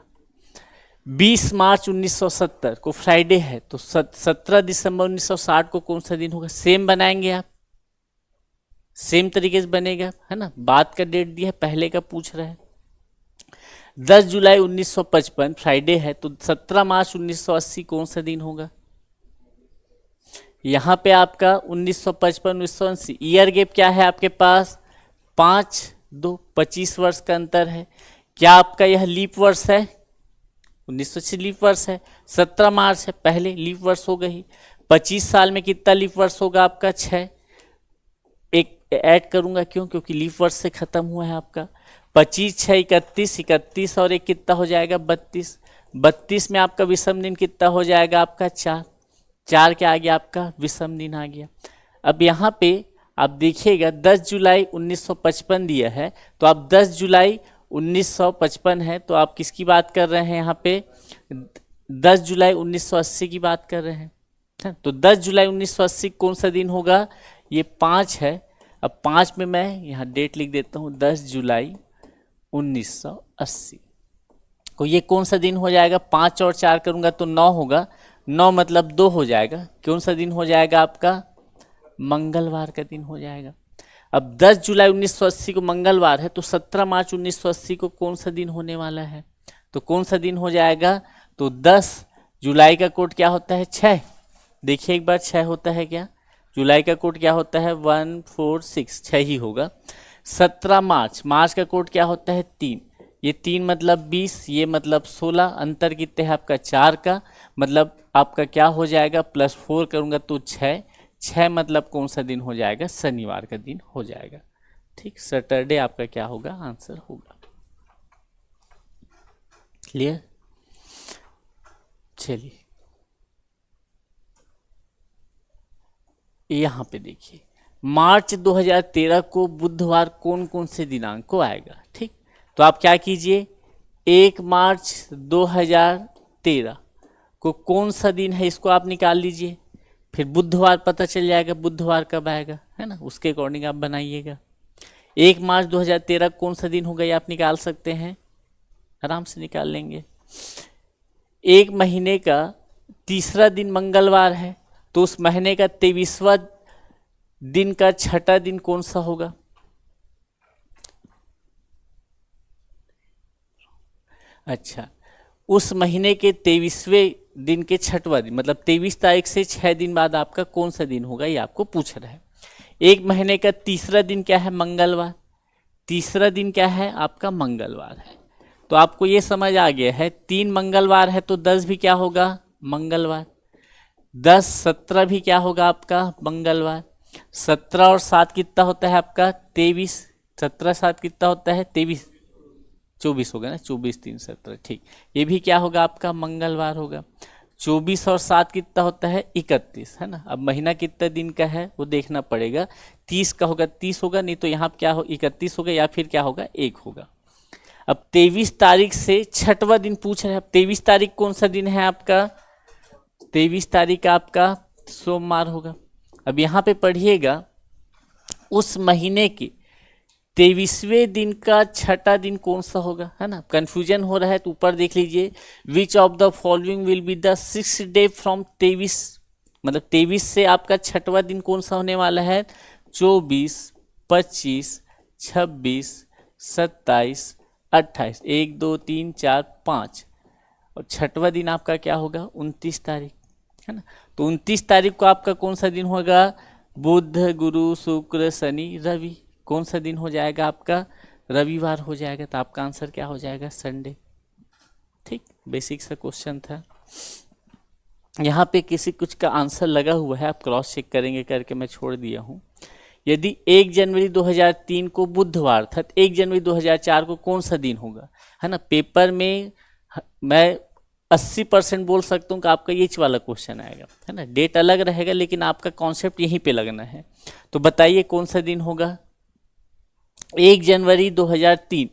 20 मार्च 1970 को फ्राइडे है, तो 17 दिसंबर 1960 को कौन सा दिन होगा? सेम बनाएंगे आप, सेम तरीके से बनेगा, है ना। बाद का डेट दिया है, पहले का पूछ रहा है। 10 जुलाई 1955 फ्राइडे है, तो 17 मार्च 1980 कौन सा दिन होगा? यहां पे आपका 1955 1980 ईयर गैप क्या है आपके पास? 5-2 25 वर्ष का अंतर है। क्या आपका यह लीप वर्ष है? 1980 लीप वर्ष है। 17 मार्च है, पहले लीप वर्ष हो गई। 25 साल में कितना लीप वर्ष होगा आपका? 6। एक ऐड करूंगा, क्यों? क्योंकि लीप वर्ष से खत्म हुआ है आपका। 25 6 31, 31 और एक कितना हो जाएगा? 32। 32 में आपका विषम दिन कितना हो जाएगा आपका? 4। 4 क्या आ गया आपका? विषम दिन आ गया। अब यहाँ पे आप देखिएगा 10 जुलाई 1955 दिया है, तो आप 10 जुलाई 1955 है, तो आप किसकी बात कर रहे हैं यहाँ पे? 10 जुलाई 1980 की बात कर रहे हैं। तो 10 जुलाई 1980 कौन सा दिन होगा? ये 5 है। अब 5 में मैं यहाँ डेट लिख देता हूँ, 10 जुलाई 1980 को ये कौन सा दिन हो जाएगा? 5 और 4 करूँगा तो 9 होगा। 9 मतलब 2 हो जाएगा। कौन सा दिन हो जाएगा आपका? मंगलवार का दिन हो जाएगा। अब 10 जुलाई 1980 को मंगलवार है, तो 17 मार्च 1980 को कौन सा दिन होने वाला है? तो कौन सा दिन हो जाएगा? तो 10 जुलाई का कोड क्या होता है? 6। देखिए एक बार, 6 होता है क्या? जुलाई का कोड क्या होता है? 146, 6 ही होगा। 17 मार्च, मार्च का कोड क्या होता है? 3। ये 3 मतलब 20, ये मतलब 16, अंतर कितने है आपका? 4 का, मतलब आपका क्या हो जाएगा? +4 करूँगा तो 6। 6 मतलब कौन सा दिन हो जाएगा? शनिवार का दिन हो जाएगा। ठीक, सैटरडे आपका क्या होगा? आंसर होगा। क्लियर? चलिए यहाँ पे देखिए, मार्च 2013 को बुधवार कौन कौन से दिनांक को आएगा? ठीक, तो आप क्या कीजिए, 1 मार्च 2013 को कौन सा दिन है इसको आप निकाल लीजिए, फिर बुधवार पता चल जाएगा बुधवार कब आएगा, है ना, उसके अकॉर्डिंग आप बनाइएगा। 1 मार्च 2013 कौन सा दिन होगा ये आप निकाल सकते हैं, आराम से निकाल लेंगे। 1 महीने का तीसरा दिन मंगलवार है, तो उस महीने का 23वां दिन का छठा दिन कौन सा होगा? अच्छा, उस महीने के 23वें दिन के छठवां दिन, मतलब 23 तारीख से 6 दिन बाद आपका कौन सा दिन होगा ये आपको पूछ रहा है। 1 महीने का तीसरा दिन क्या है? मंगलवार। तीसरा दिन क्या है आपका? मंगलवार है। तो आपको ये समझ आ गया है, 3 मंगलवार है तो 10 भी क्या होगा? मंगलवार। 10 17 भी क्या होगा आपका? मंगलवार। 17 और 7 कितना होता है आपका? 23। 17 7 कितना होता है? 23। 24 होगा ना, 24 3 17, ठीक। ये भी क्या होगा आपका? मंगलवार होगा। 24 और 7 कितना होता है? 31, है ना। अब महीना कितना दिन का है वो देखना पड़ेगा, 30 का होगा, 30 होगा, नहीं तो यहाँ क्या हो 31 होगा, या फिर क्या होगा 1 होगा। अब 23 तारीख से छठवां दिन पूछ रहे हैं। अब 23 तारीख कौन सा दिन है आपका? 23 तारीख आपका सोमवार होगा। अब यहाँ पे पढ़िएगा, उस महीने के 23वें दिन का छठा दिन कौन सा होगा, है ना। कंफ्यूजन हो रहा है तो ऊपर देख लीजिए, which of the following will be the 6th day from 23, मतलब 23 से आपका छठवां दिन कौन सा होने वाला है? 24 25 26 27 28, 1 2 3 4 5, और छठवां दिन आपका क्या होगा? 29 तारीख, है ना। तो 29 तारीख को आपका कौन सा दिन होगा? बुध गुरु शुक्र शनि रवि, कौन सा दिन हो जाएगा आपका? रविवार हो जाएगा। तो आपका आंसर क्या हो जाएगा? संडे। ठीक, बेसिक सा क्वेश्चन था। यहाँ पे किसी कुछ का आंसर लगा हुआ है, आप क्रॉस चेक करेंगे करके मैं छोड़ दिया हूँ। यदि 1 जनवरी 2003 को बुधवार था, तो 1 जनवरी 2004 को कौन सा दिन होगा, है ना। पेपर में मैं 80% बोल सकता हूँ कि आपका ये वाला क्वेश्चन आएगा, है ना। डेट अलग रहेगा लेकिन आपका कॉन्सेप्ट यहीं पे लगना है। तो बताइए कौन सा दिन होगा? 1 जनवरी 2003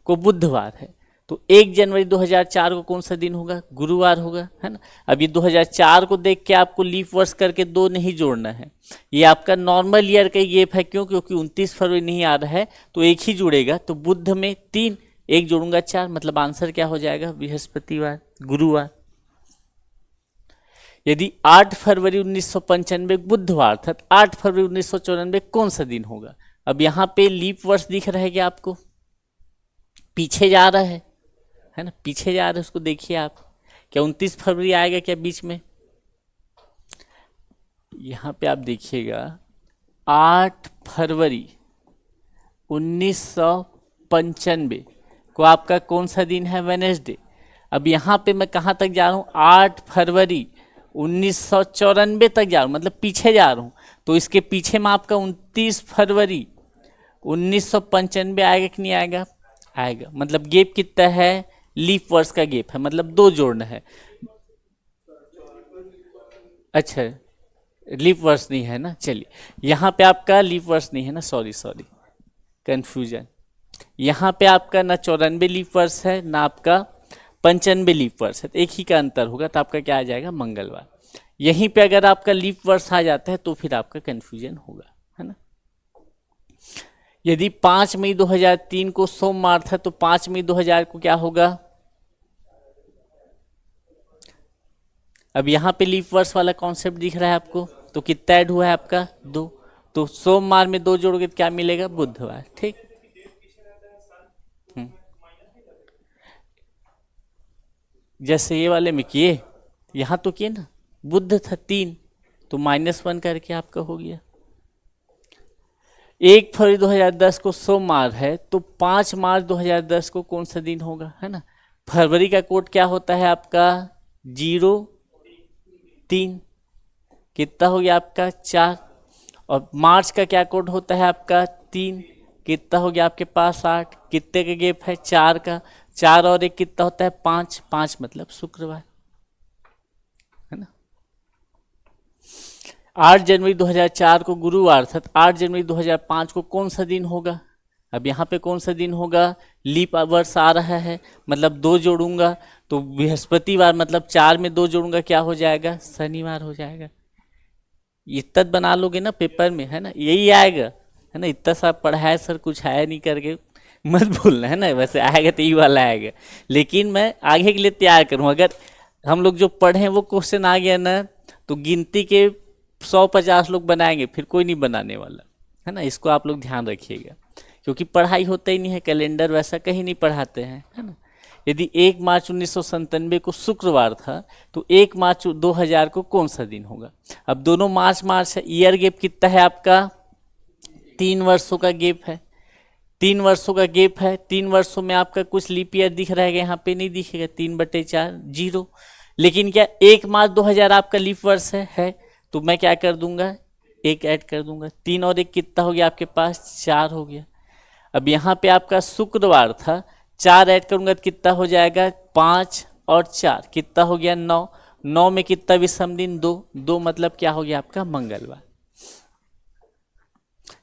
को बुधवार है, तो 1 जनवरी 2004 को कौन सा दिन होगा? गुरुवार होगा, है ना। अब ये 2004 को देख के आपको लीप वर्ष करके 2 नहीं जोड़ना है, ये आपका नॉर्मल ईयर का गैप है। क्यों? क्योंकि 29 फरवरी नहीं आ रहा है तो एक ही जुड़ेगा, तो बुध में 3, एक जोड़ूंगा 4, मतलब आंसर क्या हो जाएगा, बृहस्पतिवार, गुरुवार। यदि 8 फरवरी 1995 बुधवार था, 8 फरवरी 1994 कौन सा दिन होगा। अब यहाँ पे लीप वर्ष दिख रहा है क्या आपको, पीछे जा रहा है ना, पीछे जा रहा है, उसको देखिए आप, क्या 29 फरवरी आएगा क्या बीच में। यहाँ पे आप देखिएगा 8 फरवरी 1995 को आपका कौन सा दिन है, वेनेसडे। अब यहाँ पे मैं कहाँ तक जा रहा हूँ, 8 फरवरी 1994 तक जा रहा हूँ, मतलब पीछे जा रहा हूँ। तो इसके पीछे में आपका 29 फरवरी 1995 आएगा कि नहीं आएगा, आएगा। मतलब गैप कितना है, लीप वर्ष का गैप है, मतलब 2 जोड़ना है। अच्छा, लीप वर्ष नहीं है ना, चलिए यहाँ पे आपका लीप वर्ष नहीं है ना, सॉरी कंफ्यूजन। यहाँ पे आपका ना 94 लीप वर्ष है ना आपका 95 लीप वर्ष है, तो एक ही का अंतर होगा, तो आपका क्या आ जाएगा, मंगलवार। यहीं पे अगर आपका लीप वर्ष आ जाता है तो फिर आपका कंफ्यूजन होगा, है ना। यदि 5 मई 2003 को सोमवार था तो 5 मई 2000 को क्या होगा। अब यहाँ पे लीप वर्ष वाला कॉन्सेप्ट दिख रहा है आपको, तो कितना ऐड हुआ है आपका, 2। तो सोमवार में 2 जोड़ोगे तो क्या मिलेगा, बुधवार, ठीक। जैसे ये वाले में किए, यहाँ तो किए ना, बुध था 3, तो -1 करके आपका हो गया। 1 फरवरी 2010 को सोमवार है तो 5 मार्च 2010 को कौन सा दिन होगा, है ना। फरवरी का कोड क्या होता है आपका, 03, कितना हो गया आपका 4। और मार्च का क्या कोड होता है आपका 3, कितना हो गया आपके पास 8। कितने का गैप है, 4 का, 4 और 1 कितना होता है 5, 5 मतलब शुक्रवार, है ना। 8 जनवरी 2004 को गुरुवार था, 8 जनवरी 2005 को कौन सा दिन होगा। अब यहाँ पे कौन सा दिन होगा, लीप वर्ष आ रहा है, मतलब 2 जोड़ूंगा तो बृहस्पतिवार, मतलब 4 में 2 जोड़ूंगा क्या हो जाएगा, शनिवार हो जाएगा। इतना बना लोगे ना पेपर में, है ना, यही आएगा, है ना। इतना सा पढ़ा है सर, कुछ आया नहीं करके मत भूलना, है ना। वैसे आएगा तो यही वाला आएगा, लेकिन मैं आगे के लिए तैयार करूँ। अगर हम लोग जो पढ़े वो क्वेश्चन आ गया ना, तो गिनती के 150 लोग बनाएंगे, फिर कोई नहीं बनाने वाला, है ना। इसको आप लोग ध्यान रखिएगा, क्योंकि पढ़ाई होता ही नहीं है, कैलेंडर वैसा कहीं नहीं पढ़ाते हैं, है ना। यदि 1 मार्च 1997 को शुक्रवार था तो 1 मार्च 2000 को कौन सा दिन होगा। अब दोनों मार्च है, ईयर गैप कितना है आपका, 3 वर्षों का गैप है, 3 वर्षों का गैप है। 3 वर्षों में आपका कुछ लीप ईयर दिख रहा है, यहाँ पे नहीं दिखेगा, 3/4 0। लेकिन क्या 1 मार्च 2000 आपका लीप वर्ष है, तो मैं क्या कर दूंगा, 1 ऐड कर दूंगा। 3 और 1 कितना हो गया आपके पास, 4 हो गया। अब यहाँ पे आपका शुक्रवार था, 4 ऐड करूंगा तो कितना हो जाएगा, 5 और 4 कितना हो गया, 9। 9 में कितना विषम दिन, 2 मतलब क्या हो गया आपका, मंगलवार।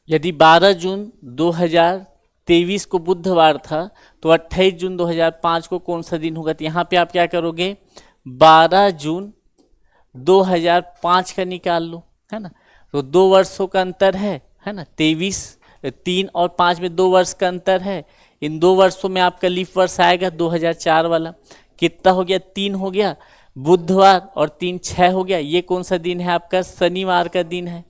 यदि 12 जून 2023 को बुधवार था तो 28 जून 2005 को कौन सा दिन होगा। तो यहाँ पे आप क्या करोगे, 12 जून 2005 का निकाल लो, है ना। तो 2 वर्षों का अंतर है ना, 3 और 5 में 2 वर्ष का अंतर है। इन 2 वर्षों में आपका लीप वर्ष आएगा 2004 वाला, कितना हो गया, 3 हो गया। बुधवार और 3 6 हो गया। ये कौन सा दिन है आपका, शनिवार का दिन है,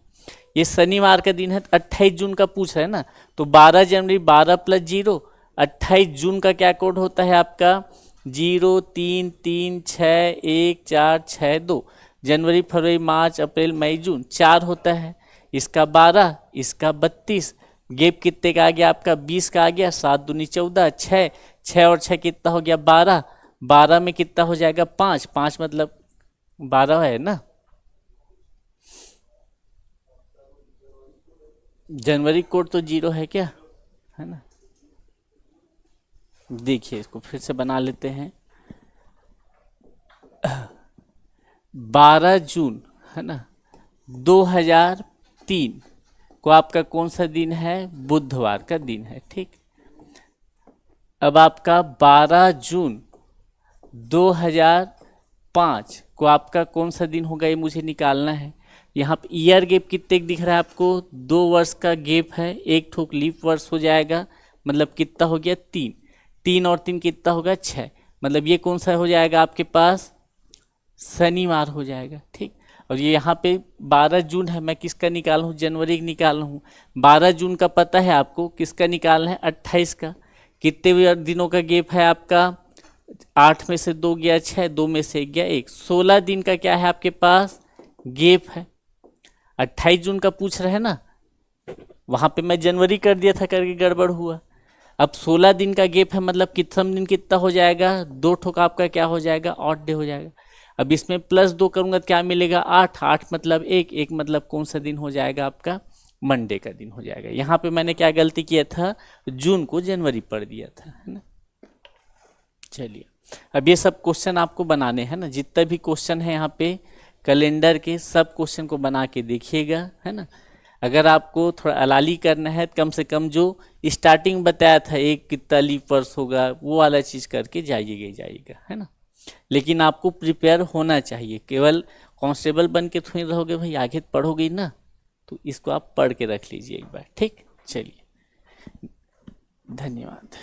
ये शनिवार का दिन है। 28 जून का पूछ रहा है ना, तो 12 जनवरी 12 + 0, 28 जून का क्या कोड होता है आपका, 0 3 3 6 1 4 6 2। जनवरी फरवरी मार्च अप्रैल मई जून 4 होता है, इसका 12, इसका 32। गैप कितने का आ गया आपका, 20 का आ गया। 7 दूनी 14, 6 और 6 कितना हो गया, 12। 12 में कितना हो जाएगा, 5, 5 मतलब 12 है ना। जनवरी कोड तो 0 है क्या, है ना। देखिए इसको फिर से बना लेते हैं। 12 जून है ना 2003 को आपका कौन सा दिन है, बुधवार का दिन है, ठीक। अब आपका 12 जून 2005 को आपका कौन सा दिन होगा, ये मुझे निकालना है। यहाँ पे ईयर गैप कितने दिख रहा है आपको, 2 वर्ष का गैप है, एक ठोक लीप वर्ष हो जाएगा, मतलब कितना हो गया, 3। 3 और 3 कितना होगा 6, मतलब ये कौन सा हो जाएगा आपके पास, शनिवार हो जाएगा। ठीक, और ये यहाँ पे 12 जून है, मैं किसका निकाल हूँ, जनवरी का निकाल हूँ। 12 जून का पता है आपको, किसका निकालना है, 28 का। कितने दिनों का गेप है आपका, 8 में से 2 गया 6, 2 में से 1 गया 1, 16 दिन का क्या है आपके पास गेप है। 28 जून का पूछ रहे हैं ना, वहां पे मैं जनवरी कर दिया था, करके गड़बड़ हुआ। अब 16 दिन का गेप है, मतलब कितना दिन कितना हो जाएगा, 2 ठोका आपका क्या हो जाएगा, ऑड डे हो जाएगा। अब इसमें +2 करूंगा तो क्या मिलेगा, 8, 8 मतलब 1, 1 मतलब कौन सा दिन हो जाएगा आपका, मंडे का दिन हो जाएगा। यहाँ पे मैंने क्या गलती किया था, जून को जनवरी पढ़ दिया था, है ना। चलिए, अब ये सब क्वेश्चन आपको बनाने हैं ना, जितने भी क्वेश्चन है यहाँ पे कैलेंडर के, सब क्वेश्चन को बना के देखिएगा, है ना। अगर आपको थोड़ा अलाली करना है, कम से कम जो स्टार्टिंग बताया था, एक कितना लीप वर्ष होगा, वो वाला चीज़ करके जाइएगा, है ना। लेकिन आपको प्रिपेयर होना चाहिए, केवल कांस्टेबल बन के थोड़ी रहोगे भाई, आगे पढ़ोगे ना, तो इसको आप पढ़ के रख लीजिए एक बार। ठीक, चलिए, धन्यवाद।